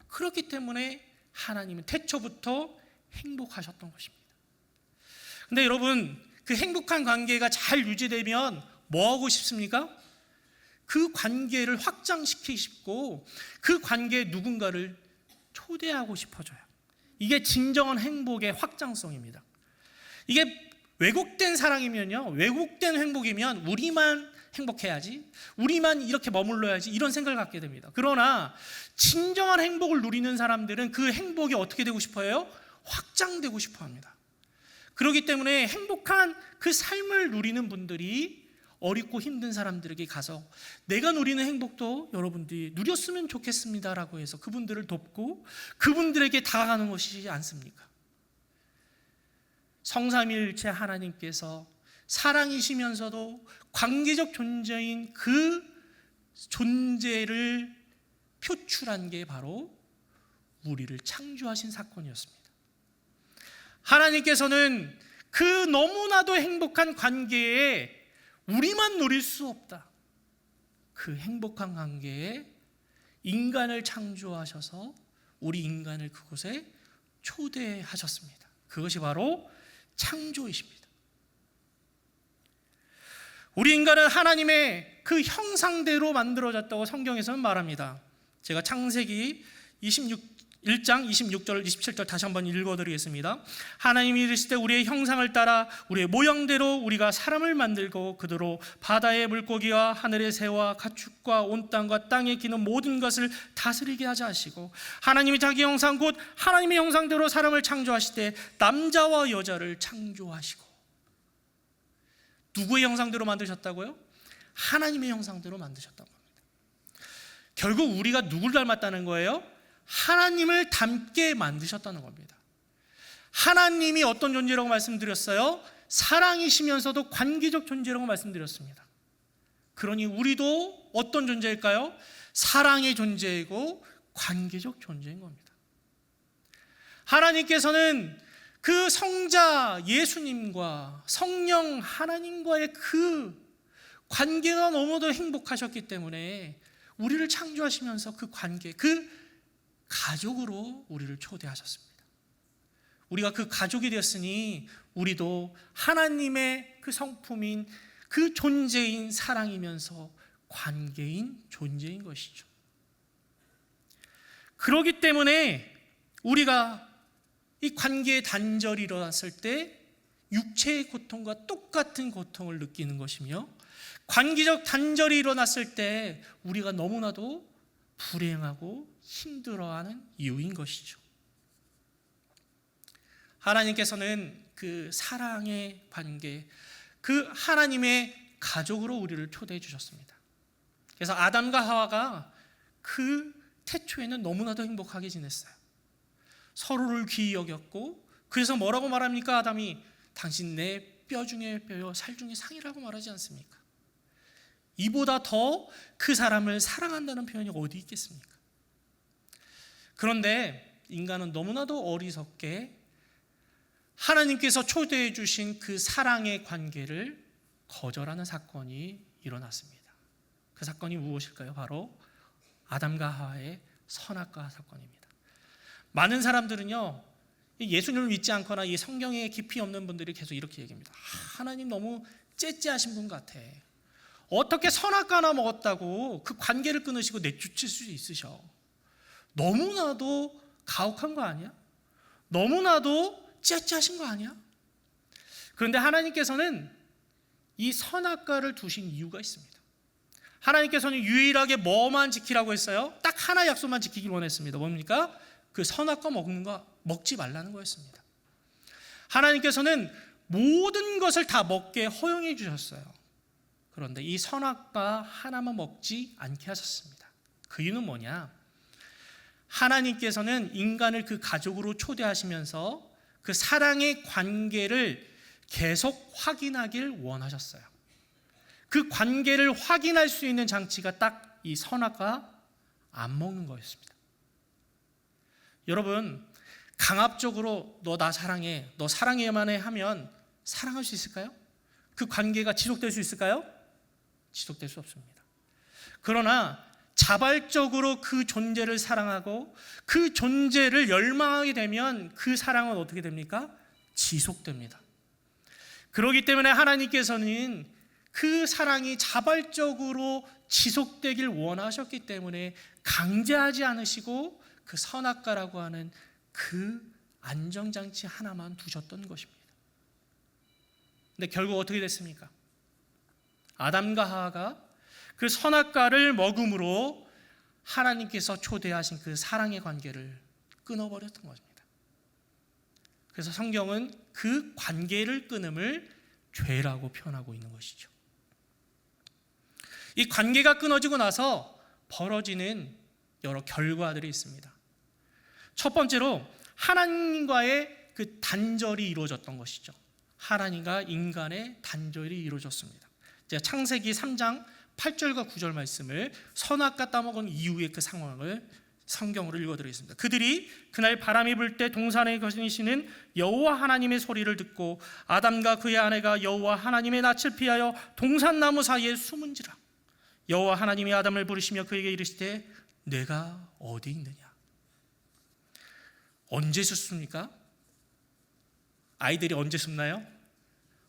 그렇기 때문에 하나님은 태초부터 행복하셨던 것입니다. 근데 여러분, 그 행복한 관계가 잘 유지되면 뭐 하고 싶습니까? 그 관계를 확장시키고 싶고, 그 관계에 누군가를 초대하고 싶어져요. 이게 진정한 행복의 확장성입니다. 이게 왜곡된 사랑이면요, 왜곡된 행복이면 우리만 행복해야지, 우리만 이렇게 머물러야지, 이런 생각을 갖게 됩니다. 그러나 진정한 행복을 누리는 사람들은 그 행복이 어떻게 되고 싶어요? 확장되고 싶어 합니다. 그렇기 때문에 행복한 그 삶을 누리는 분들이 어렵고 힘든 사람들에게 가서 내가 누리는 행복도 여러분들이 누렸으면 좋겠습니다라고 해서 그분들을 돕고 그분들에게 다가가는 것이지 않습니까? 성삼위일체 하나님께서 사랑이시면서도 관계적 존재인 그 존재를 표출한 게 바로 우리를 창조하신 사건이었습니다. 하나님께서는 그 너무나도 행복한 관계에 우리만 누릴 수 없다, 그 행복한 관계에 인간을 창조하셔서 우리 인간을 그곳에 초대하셨습니다. 그것이 바로 창조이십니다. 우리 인간은 하나님의 그 형상대로 만들어졌다고 성경에서는 말합니다. 제가 창세기 1장 26절 27절 다시 한번 읽어드리겠습니다. 하나님이 이르시되 우리의 형상을 따라 우리의 모양대로 우리가 사람을 만들고 그대로 바다의 물고기와 하늘의 새와 가축과 온 땅과 땅에 기는 모든 것을 다스리게 하자 하시고, 하나님이 자기 형상 곧 하나님의 형상대로 사람을 창조하시되 남자와 여자를 창조하시고. 누구의 형상대로 만드셨다고요? 하나님의 형상대로 만드셨다고 합니다. 결국 우리가 누굴 닮았다는 거예요? 하나님을 닮게 만드셨다는 겁니다. 하나님이 어떤 존재라고 말씀드렸어요? 사랑이시면서도 관계적 존재라고 말씀드렸습니다. 그러니 우리도 어떤 존재일까요? 사랑의 존재이고 관계적 존재인 겁니다. 하나님께서는 그 성자 예수님과 성령 하나님과의 그 관계가 너무도 행복하셨기 때문에 우리를 창조하시면서 그 관계, 그 가족으로 우리를 초대하셨습니다. 우리가 그 가족이 되었으니 우리도 하나님의 그 성품인 그 존재인 사랑이면서 관계인 존재인 것이죠. 그렇기 때문에 우리가 이 관계의 단절이 일어났을 때 육체의 고통과 똑같은 고통을 느끼는 것이며, 관계적 단절이 일어났을 때 우리가 너무나도 불행하고 힘들어하는 이유인 것이죠. 하나님께서는 그 사랑의 관계, 그 하나님의 가족으로 우리를 초대해 주셨습니다. 그래서 아담과 하와가 그 태초에는 너무나도 행복하게 지냈어요. 서로를 귀히 여겼고, 그래서 뭐라고 말합니까? 아담이 당신 내 뼈 중에 뼈요 살 중에 상이라고 말하지 않습니까? 이보다 더 그 사람을 사랑한다는 표현이 어디 있겠습니까? 그런데 인간은 너무나도 어리석게 하나님께서 초대해 주신 그 사랑의 관계를 거절하는 사건이 일어났습니다. 그 사건이 무엇일까요? 바로 아담과 하와의 선악과 사건입니다. 많은 사람들은요, 예수님을 믿지 않거나 이 성경에 깊이 없는 분들이 계속 이렇게 얘기합니다. 하나님 너무 째째하신 분 같아. 어떻게 선악과 하나 먹었다고 그 관계를 끊으시고 내쫓을 수 있으셔? 너무나도 가혹한 거 아니야? 너무나도 째째하신 거 아니야? 그런데 하나님께서는 이 선악과를 두신 이유가 있습니다. 하나님께서는 유일하게 뭐만 지키라고 했어요? 딱 하나 약속만 지키길 원했습니다. 뭡니까? 그 선악과 먹는 거 먹지 말라는 거였습니다. 하나님께서는 모든 것을 다 먹게 허용해 주셨어요. 그런데 이 선악과 하나만 먹지 않게 하셨습니다. 그 이유는 뭐냐? 하나님께서는 인간을 그 가족으로 초대하시면서 그 사랑의 관계를 계속 확인하길 원하셨어요. 그 관계를 확인할 수 있는 장치가 딱 이 선악과 안 먹는 거였습니다. 여러분, 강압적으로 너 나 사랑해, 너 사랑해야만 해 하면 사랑할 수 있을까요? 그 관계가 지속될 수 있을까요? 지속될 수 없습니다. 그러나 자발적으로 그 존재를 사랑하고 그 존재를 열망하게 되면 그 사랑은 어떻게 됩니까? 지속됩니다. 그렇기 때문에 하나님께서는 그 사랑이 자발적으로 지속되길 원하셨기 때문에 강제하지 않으시고 그 선악과라고 하는 그 안정장치 하나만 두셨던 것입니다. 근데 결국 어떻게 됐습니까? 아담과 하와가 그 선악과를 먹음으로 하나님께서 초대하신 그 사랑의 관계를 끊어버렸던 것입니다. 그래서 성경은 그 관계를 끊음을 죄라고 표현하고 있는 것이죠. 이 관계가 끊어지고 나서 벌어지는 여러 결과들이 있습니다. 첫 번째로 하나님과의 그 단절이 이루어졌던 것이죠. 하나님과 인간의 단절이 이루어졌습니다. 제가 창세기 3장 8절과 9절 말씀을 선악과 따먹은 이후의 그 상황을 성경으로 읽어드리겠습니다. 그들이 그날 바람이 불 때 동산에 거니시는 여호와 하나님의 소리를 듣고 아담과 그의 아내가 여호와 하나님의 낯을 피하여 동산나무 사이에 숨은지라. 여호와 하나님이 아담을 부르시며 그에게 이르시되 내가 어디 있느냐. 언제 숨습니까? 아이들이 언제 숨나요?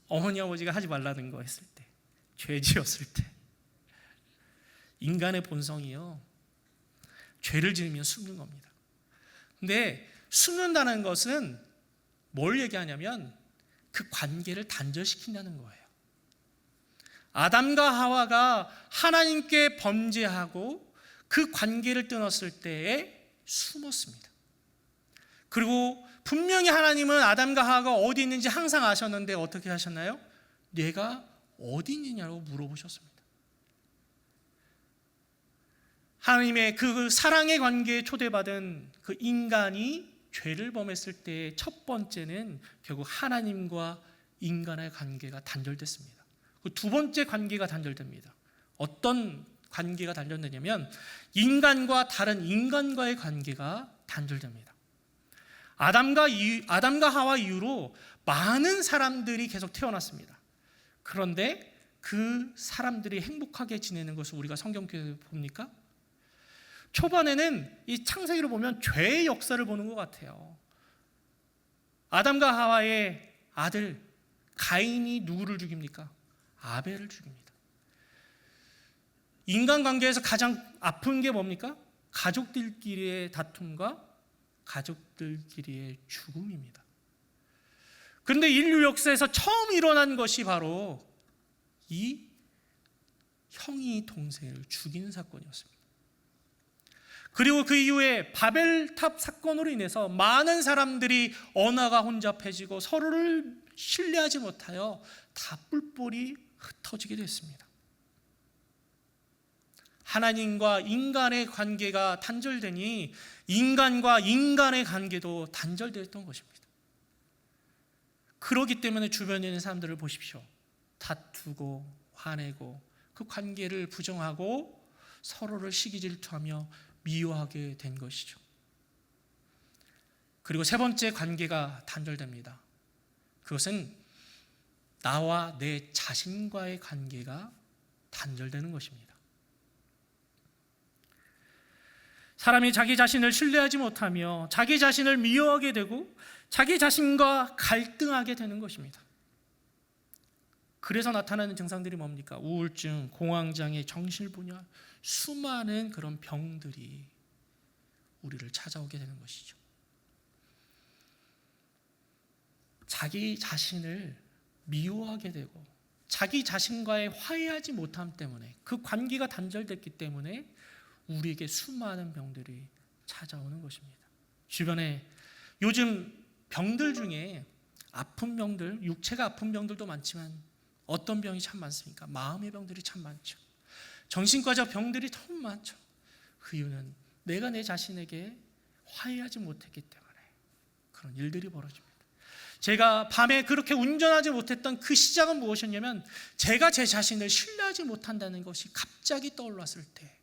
어머니 아버지가 하지 말라는 거 했을 때, 죄 지었을 때. 인간의 본성이요, 죄를 지으면 숨는 겁니다. 근데 숨는다는 것은 뭘 얘기하냐면 그 관계를 단절시킨다는 거예요. 아담과 하와가 하나님께 범죄하고 그 관계를 끊었을 때에 숨었습니다. 그리고 분명히 하나님은 아담과 하와가 어디 있는지 항상 아셨는데 어떻게 하셨나요? 내가 어디 있느냐고 물어보셨습니다. 하나님의 그 사랑의 관계에 초대받은 그 인간이 죄를 범했을 때 첫 번째는 결국 하나님과 인간의 관계가 단절됐습니다. 그 두 번째 관계가 단절됩니다. 어떤 관계가 단절되냐면 인간과 다른 인간과의 관계가 단절됩니다. 아담과 하와 이후로 많은 사람들이 계속 태어났습니다. 그런데 그 사람들이 행복하게 지내는 것을 우리가 성경에서 봅니까? 초반에는 이 창세기를 보면 죄의 역사를 보는 것 같아요. 아담과 하와의 아들 가인이 누구를 죽입니까? 아벨을 죽입니다. 인간관계에서 가장 아픈 게 뭡니까? 가족들끼리의 다툼과 가족들끼리의 죽음입니다. 그런데 인류 역사에서 처음 일어난 것이 바로 이 형이 동생을 죽이는 사건이었습니다. 그리고 그 이후에 바벨탑 사건으로 인해서 많은 사람들이 언어가 혼잡해지고 서로를 신뢰하지 못하여 다 뿔뿔이 흩어지게 됐습니다. 하나님과 인간의 관계가 단절되니 인간과 인간의 관계도 단절되었던 것입니다. 그렇기 때문에 주변에 있는 사람들을 보십시오. 다투고 화내고 그 관계를 부정하고 서로를 시기 질투하며 미워하게 된 것이죠. 그리고 세 번째 관계가 단절됩니다. 그것은 나와 내 자신과의 관계가 단절되는 것입니다. 사람이 자기 자신을 신뢰하지 못하며 자기 자신을 미워하게 되고 자기 자신과 갈등하게 되는 것입니다. 그래서 나타나는 증상들이 뭡니까? 우울증, 공황장애, 정신분열, 수많은 그런 병들이 우리를 찾아오게 되는 것이죠. 자기 자신을 미워하게 되고 자기 자신과의 화해하지 못함 때문에, 그 관계가 단절됐기 때문에 우리에게 수많은 병들이 찾아오는 것입니다. 주변에 요즘 병들 중에 아픈 병들, 육체가 아픈 병들도 많지만 어떤 병이 참 많습니까? 마음의 병들이 참 많죠. 정신과적 병들이 참 많죠. 그 이유는 내가 내 자신에게 화해하지 못했기 때문에 그런 일들이 벌어집니다. 제가 밤에 그렇게 운전하지 못했던 그 시작은 무엇이었냐면, 제가 제 자신을 신뢰하지 못한다는 것이 갑자기 떠올랐을 때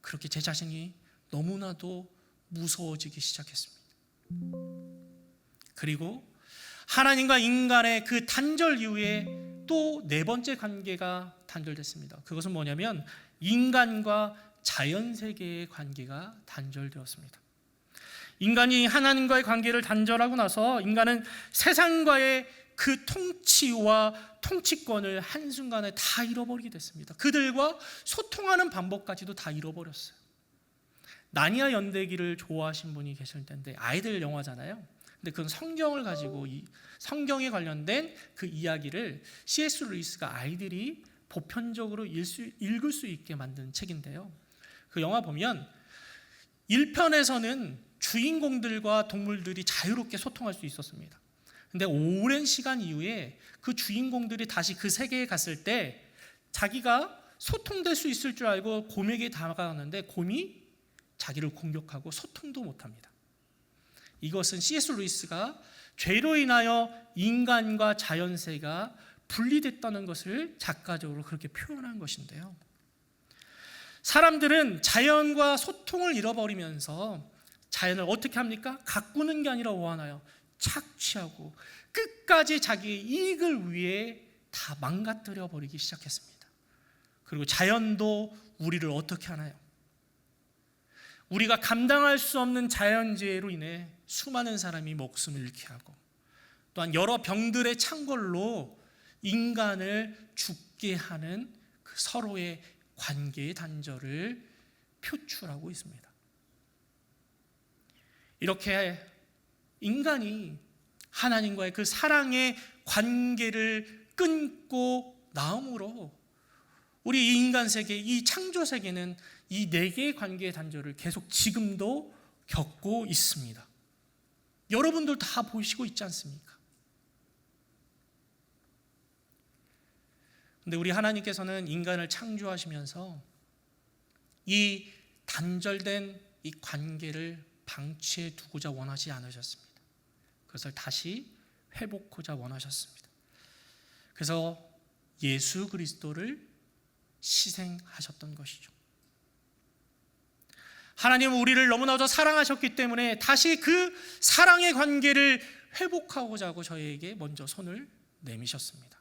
그렇게 제 자신이 너무나도 무서워지기 시작했습니다. 그리고 하나님과 인간의 그 단절 이후에 또 네 번째 관계가 단절됐습니다. 그것은 뭐냐면 인간과 자연세계의 관계가 단절되었습니다. 인간이 하나님과의 관계를 단절하고 나서 인간은 세상과의 그 통치와 통치권을 한순간에 다 잃어버리게 됐습니다. 그들과 소통하는 방법까지도 다 잃어버렸어요. 나니아 연대기를 좋아하신 분이 계실 텐데, 아이들 영화잖아요. 근데 그건 성경을 가지고 성경에 관련된 그 이야기를 C.S. 루이스가 아이들이 보편적으로 읽을 수 있게 만든 책인데요. 그 영화 보면 1편에서는 주인공들과 동물들이 자유롭게 소통할 수 있었습니다. 근데 오랜 시간 이후에 그 주인공들이 다시 그 세계에 갔을 때 자기가 소통될 수 있을 줄 알고 곰에게 다가가는데 곰이 자기를 공격하고 소통도 못합니다. 이것은 C.S. 루이스가 죄로 인하여 인간과 자연세가 분리됐다는 것을 작가적으로 그렇게 표현한 것인데요. 사람들은 자연과 소통을 잃어버리면서 자연을 어떻게 합니까? 가꾸는 게 아니라 뭐하나요? 착취하고 끝까지 자기의 이익을 위해 다 망가뜨려 버리기 시작했습니다. 그리고 자연도 우리를 어떻게 하나요? 우리가 감당할 수 없는 자연재해로 인해 수많은 사람이 목숨을 잃게 하고, 또한 여러 병들의 창궐로 인간을 죽게 하는 그 서로의 관계의 단절을 표출하고 있습니다. 이렇게 인간이 하나님과의 그 사랑의 관계를 끊고 나옴으로 우리 이 인간 세계, 이 창조 세계는 이 네 개의 관계의 단절을 계속 지금도 겪고 있습니다. 여러분들 다 보시고 있지 않습니까? 근데 우리 하나님께서는 인간을 창조하시면서 이 단절된 이 관계를 방치해 두고자 원하지 않으셨습니다. 그것을 다시 회복하고자 원하셨습니다. 그래서 예수 그리스도를 희생하셨던 것이죠. 하나님은 우리를 너무나도 사랑하셨기 때문에 다시 그 사랑의 관계를 회복하고자 하고 저희에게 먼저 손을 내미셨습니다.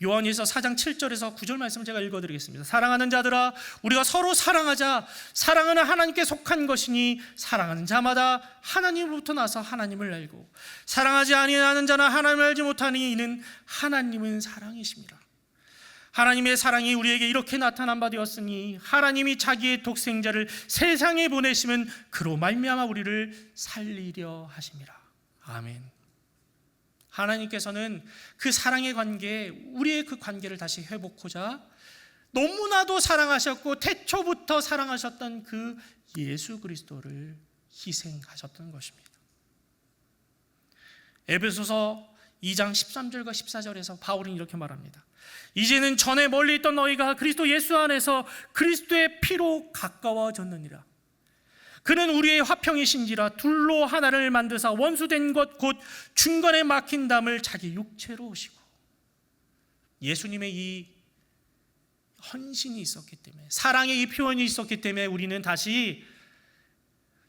요한일서 4장 7절에서 9절 말씀 제가 읽어드리겠습니다. 사랑하는 자들아, 우리가 서로 사랑하자. 사랑은 하나님께 속한 것이니 사랑하는 자마다 하나님으로부터 나서 하나님을 알고, 사랑하지 아니하는 자는 하나님을 알지 못하니 이는 하나님은 사랑이십니다. 하나님의 사랑이 우리에게 이렇게 나타난 바 되었으니 하나님이 자기의 독생자를 세상에 보내시면 그로 말미암아 우리를 살리려 하심이라. 아멘. 하나님께서는 그 사랑의 관계, 우리의 그 관계를 다시 회복하고자 너무나도 사랑하셨고 태초부터 사랑하셨던 그 예수 그리스도를 희생하셨던 것입니다. 에베소서 2장 13절과 14절에서 바울은 이렇게 말합니다. 이제는 전에 멀리 있던 너희가 그리스도 예수 안에서 그리스도의 피로 가까워졌느니라. 그는 우리의 화평이신지라 둘로 하나를 만드사 원수된 것 곧 중간에 막힌 담을 자기 육체로 오시고. 예수님의 이 헌신이 있었기 때문에, 사랑의 이 표현이 있었기 때문에 우리는 다시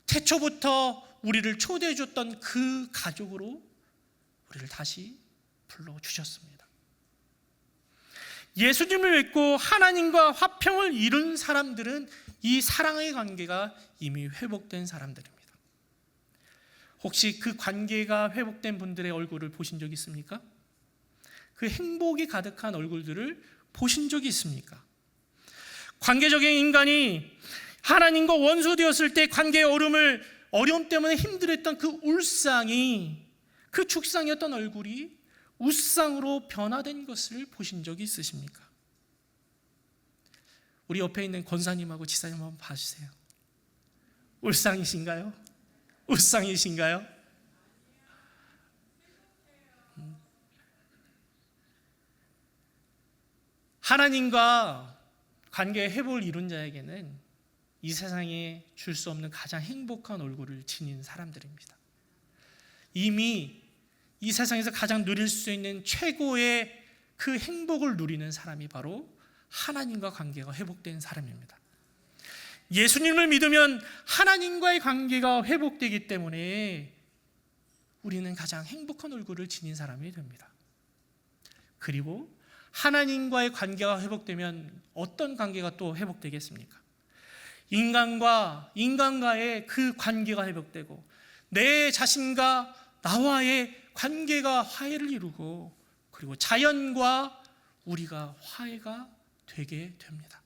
태초부터 우리를 초대해 줬던 그 가족으로 우리를 다시 불러주셨습니다. 예수님을 믿고 하나님과 화평을 이룬 사람들은 이 사랑의 관계가 이미 회복된 사람들입니다. 혹시 그 관계가 회복된 분들의 얼굴을 보신 적 있습니까? 그 행복이 가득한 얼굴들을 보신 적이 있습니까? 관계적인 인간이 하나님과 원수되었을 때 관계의 어려움 때문에 힘들었던 그 울상이, 그 죽상이었던 얼굴이 웃상으로 변화된 것을 보신 적이 있으십니까? 우리 옆에 있는 권사님하고 지사님 한번 봐주세요. 울상이신가요? 웃상이신가요? 하나님과 관계의 회복을 이룬 자에게는 이 세상에 줄 수 없는 가장 행복한 얼굴을 지닌 사람들입니다. 이미 이 세상에서 가장 누릴 수 있는 최고의 그 행복을 누리는 사람이 바로 하나님과 관계가 회복된 사람입니다. 예수님을 믿으면 하나님과의 관계가 회복되기 때문에 우리는 가장 행복한 얼굴을 지닌 사람이 됩니다. 그리고 하나님과의 관계가 회복되면 어떤 관계가 또 회복되겠습니까? 인간과의 그 관계가 회복되고 내 자신과 나와의 관계가 화해를 이루고 그리고 자연과 우리가 화해가 되게 됩니다.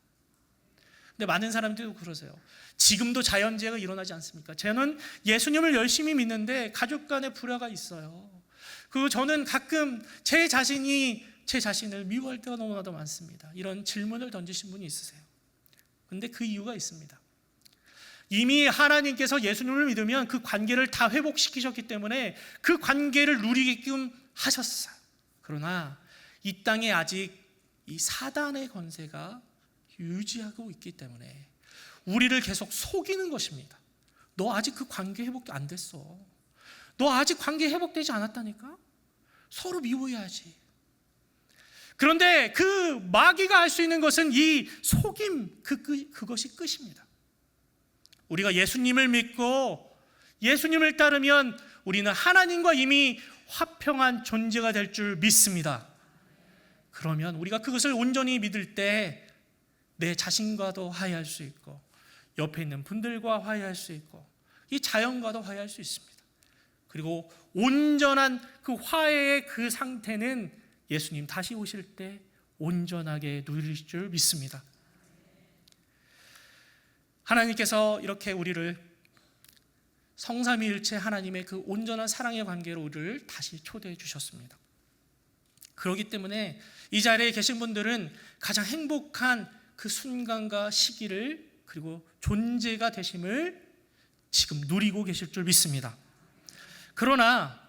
근데 많은 사람들도 그러세요. 지금도 자연재해가 일어나지 않습니까? 저는 예수님을 열심히 믿는데 가족 간의 불화가 있어요. 그리고 저는 가끔 제 자신을 미워할 때가 너무나도 많습니다. 이런 질문을 던지신 분이 있으세요. 근데 그 이유가 있습니다. 이미 하나님께서 예수님을 믿으면 그 관계를 다 회복시키셨기 때문에 그 관계를 누리게끔 하셨어요. 그러나 이 땅에 아직 이 사단의 권세가 유지하고 있기 때문에 우리를 계속 속이는 것입니다. 너 아직 그 관계 회복이 안 됐어. 너 아직 관계 회복되지 않았다니까? 서로 미워해야지. 그런데 그 마귀가 할 수 있는 것은 이 속임, 그것이 끝입니다. 우리가 예수님을 믿고 예수님을 따르면 우리는 하나님과 이미 화평한 존재가 될 줄 믿습니다. 그러면 우리가 그것을 온전히 믿을 때 내 자신과도 화해할 수 있고 옆에 있는 분들과 화해할 수 있고 이 자연과도 화해할 수 있습니다. 그리고 온전한 그 화해의 그 상태는 예수님 다시 오실 때 온전하게 누릴 줄 믿습니다. 하나님께서 이렇게 우리를 성삼위일체 하나님의 그 온전한 사랑의 관계로 우리를 다시 초대해 주셨습니다. 그렇기 때문에 이 자리에 계신 분들은 가장 행복한 그 순간과 시기를 그리고 존재가 되심을 지금 누리고 계실 줄 믿습니다. 그러나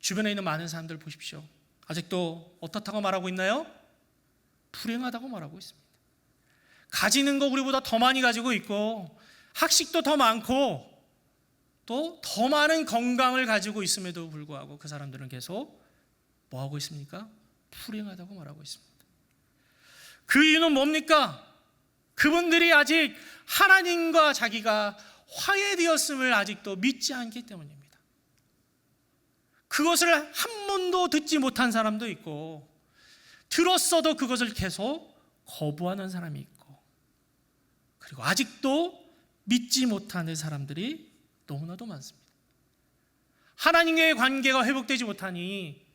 주변에 있는 많은 사람들 보십시오. 아직도 어떻다고 말하고 있나요? 불행하다고 말하고 있습니다. 가지는 거 우리보다 더 많이 가지고 있고 학식도 더 많고 또 더 많은 건강을 가지고 있음에도 불구하고 그 사람들은 계속 뭐 하고 있습니까? 불행하다고 말하고 있습니다. 그 이유는 뭡니까? 그분들이 아직 하나님과 자기가 화해되었음을 아직도 믿지 않기 때문입니다. 그것을 한 번도 듣지 못한 사람도 있고 들었어도 그것을 계속 거부하는 사람이 있고 그리고 아직도 믿지 못하는 사람들이 너무나도 많습니다. 하나님과의 관계가 회복되지 못하니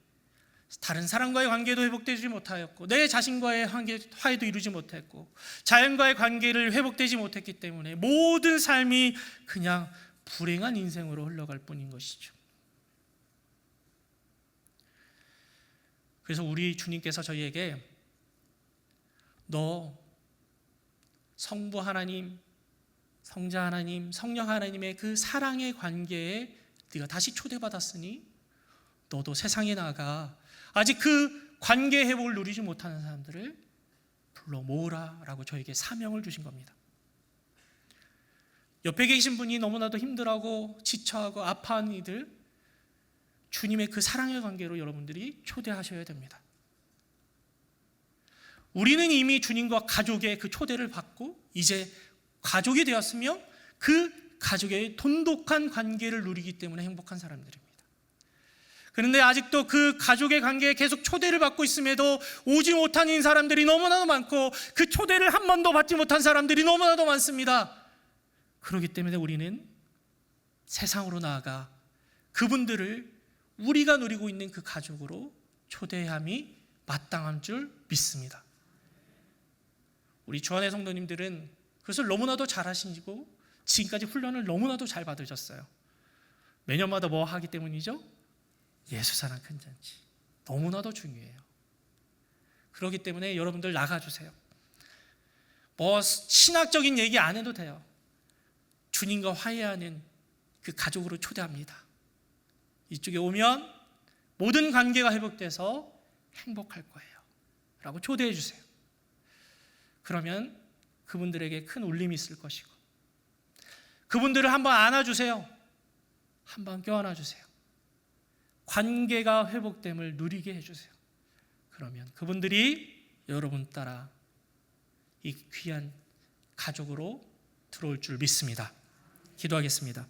다른 사람과의 관계도 회복되지 못하였고 내 자신과의 화해도 이루지 못했고 자연과의 관계를 회복되지 못했기 때문에 모든 삶이 그냥 불행한 인생으로 흘러갈 뿐인 것이죠. 그래서 우리 주님께서 저희에게 너 성부 하나님, 성자 하나님, 성령 하나님의 그 사랑의 관계에 네가 다시 초대받았으니 너도 세상에 나가 아직 그 관계 회복을 누리지 못하는 사람들을 불러 모으라라고 저에게 사명을 주신 겁니다. 옆에 계신 분이 너무나도 힘들어하고 지쳐하고 아파하는 이들 주님의 그 사랑의 관계로 여러분들이 초대하셔야 됩니다. 우리는 이미 주님과 가족의 그 초대를 받고 이제 가족이 되었으며 그 가족의 돈독한 관계를 누리기 때문에 행복한 사람들입니다. 그런데 아직도 그 가족의 관계에 계속 초대를 받고 있음에도 오지 못한 사람들이 너무나도 많고, 그 초대를 한 번도 받지 못한 사람들이 너무나도 많습니다. 그렇기 때문에 우리는 세상으로 나아가 그분들을 우리가 누리고 있는 그 가족으로 초대함이 마땅한 줄 믿습니다. 우리 주안의 성도님들은 그것을 너무나도 잘 하시고 지금까지 훈련을 너무나도 잘 받으셨어요. 매년마다 뭐 하기 때문이죠? 예수사랑 큰 잔치. 너무나도 중요해요. 그렇기 때문에 여러분들 나가주세요. 뭐 신학적인 얘기 안 해도 돼요. 주님과 화해하는 그 가족으로 초대합니다. 이쪽에 오면 모든 관계가 회복돼서 행복할 거예요 라고 초대해 주세요. 그러면 그분들에게 큰 울림이 있을 것이고, 그분들을 한번 안아주세요. 한번 껴안아주세요. 관계가 회복됨을 누리게 해주세요. 그러면 그분들이 여러분 따라 이 귀한 가족으로 들어올 줄 믿습니다. 기도하겠습니다.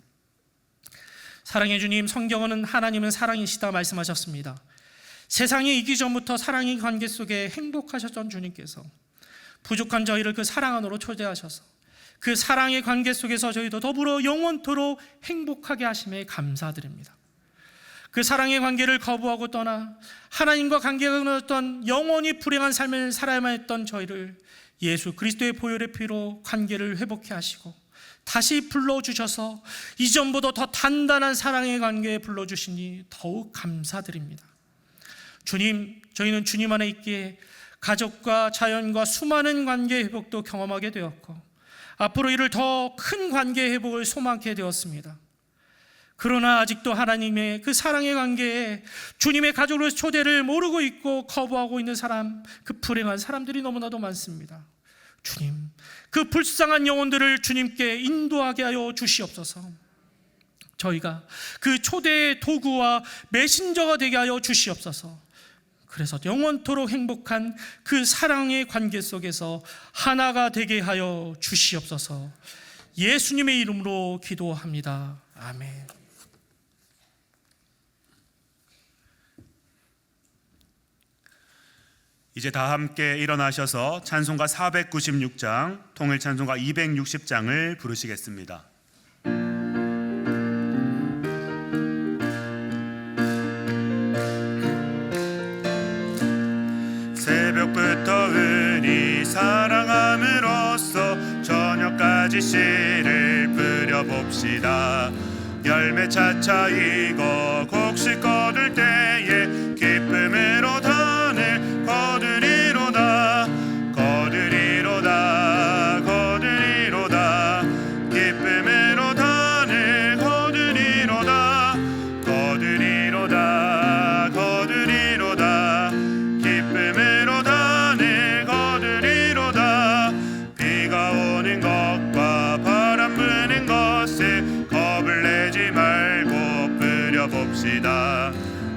사랑의 주님, 성경은 하나님은 사랑이시다 말씀하셨습니다. 세상이 있기 전부터 사랑의 관계 속에 행복하셨던 주님께서 부족한 저희를 그 사랑 안으로 초대하셔서 그 사랑의 관계 속에서 저희도 더불어 영원토록 행복하게 하심에 감사드립니다. 그 사랑의 관계를 거부하고 떠나 하나님과 관계가 끊어졌던 영원히 불행한 삶을 살아야만 했던 저희를 예수 그리스도의 보혈의 피로 관계를 회복해 하시고 다시 불러주셔서 이전보다 더 단단한 사랑의 관계에 불러주시니 더욱 감사드립니다. 주님, 저희는 주님 안에 있기에 가족과 자연과 수많은 관계 회복도 경험하게 되었고, 앞으로 이를 더 큰 관계 회복을 소망하게 되었습니다. 그러나 아직도 하나님의 그 사랑의 관계에 주님의 가족으로 초대를 모르고 있고 거부하고 있는 사람, 그 불행한 사람들이 너무나도 많습니다. 주님, 그 불쌍한 영혼들을 주님께 인도하게 하여 주시옵소서. 저희가 그 초대의 도구와 메신저가 되게 하여 주시옵소서. 그래서 영원토록 행복한 그 사랑의 관계 속에서 하나가 되게 하여 주시옵소서. 예수님의 이름으로 기도합니다. 아멘. 이제 다 함께 일어나셔서 찬송가 496장, 통일 찬송가 260장을 부르시겠습니다. 새벽부터 은히 사랑함으로써 저녁까지 씨를 뿌려봅시다. 열매 차차 익어 곡식 거둘 때에 기쁨으로 단을 거두리로다. 거두리로다. 거두리로다. 기쁨으로 단을 거두리로다. 거두리로다. 거두리로다. 기쁨으로 단을 거두리로다. 비가 오는 것과 바람 부는 것을 겁을 내지 말고 뿌려봅시다.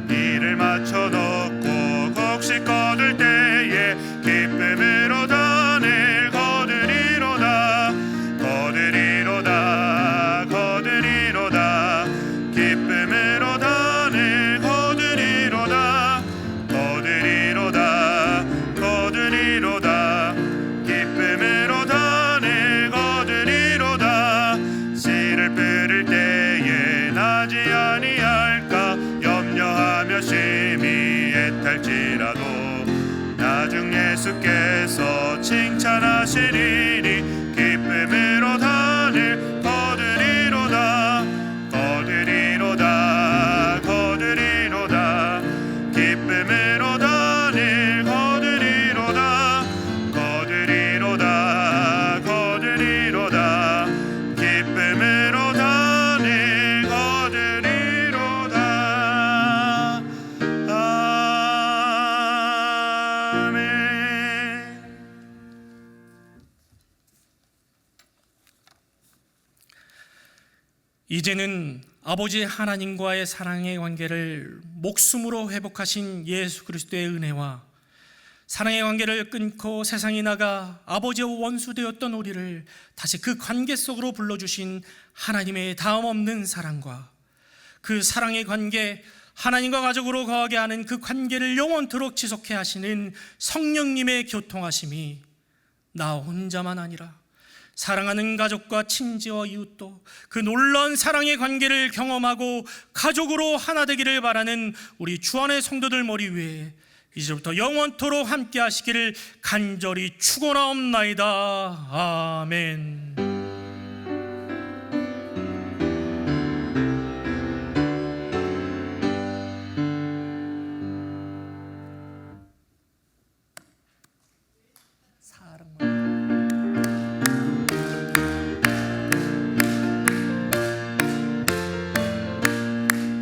이를 맞춰놓고 곡식 거둘 때에 기쁨으로 단을 거두리로다. 거두리로다. 거두리로다. 기쁨으로 단을 거두리로다. 거두리로다. 거두리로다. 기쁨으로 단을 거두리로다. 씨를 뿌릴 때에 나지 아니할까 염려하며 심히 애탈지라도 나중 예수께서 칭찬하시리니 기쁨으로 단을 거두리로다. 거두리로다. 거두리로다. 기쁨으로 단을 거두리로다. 거두리로다. 거두리로다. 기쁨으로 단을 거두리로다. 아멘. 이제는 아버지 하나님과의 사랑의 관계를 목숨으로 회복하신 예수 그리스도의 은혜와 사랑의 관계를 끊고 세상에 나가 아버지와 원수되었던 우리를 다시 그 관계 속으로 불러주신 하나님의 다음 없는 사랑과 그 사랑의 관계 하나님과 가족으로 거하게 하는 그 관계를 영원토록 지속해 하시는 성령님의 교통하심이 나 혼자만 아니라 사랑하는 가족과 친지와 이웃도 그 놀라운 사랑의 관계를 경험하고 가족으로 하나 되기를 바라는 우리 주안의 성도들 머리 위에 이제부터 영원토록 함께 하시기를 간절히 축원하옵나이다. 아멘.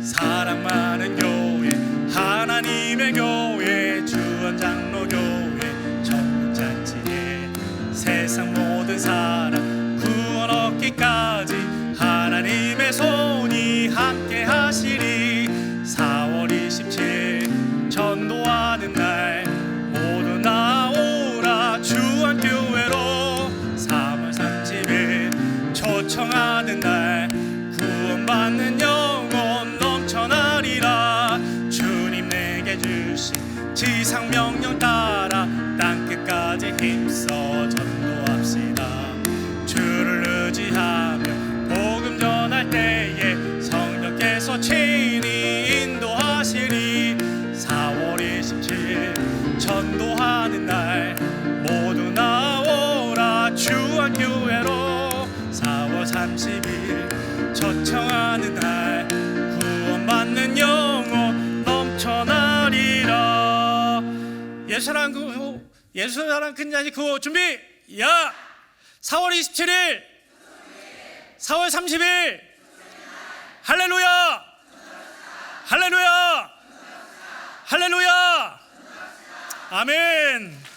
사랑 많은 교회, 하나님의 교회, 주원장로교회, 전국잔치에 세상 모든 사람 구원 얻기까지 하나님의 손이 함께 하시리. 4월 27일 전도하는 날 모두 나오라 주안교회로. 3월 30일 초청하는 날 구원받는 영혼 넘쳐나리라. 주님 내게 주신 지상 명령 따라 땅끝까지 힘써 전도합시다. 주를 의지하며 복음 전할 때에 성령께서 친히 인도하시리. 4월 27일 전도하는 날 모두 나오라 주안교회로. 4월 30일 초청하는 날 구원받는 영혼 넘쳐나리라. 예수 사랑 큰 잔치 구호 준비. 야 4월 27일 4월 30일 할렐루야 할렐루야 할렐루야 아멘.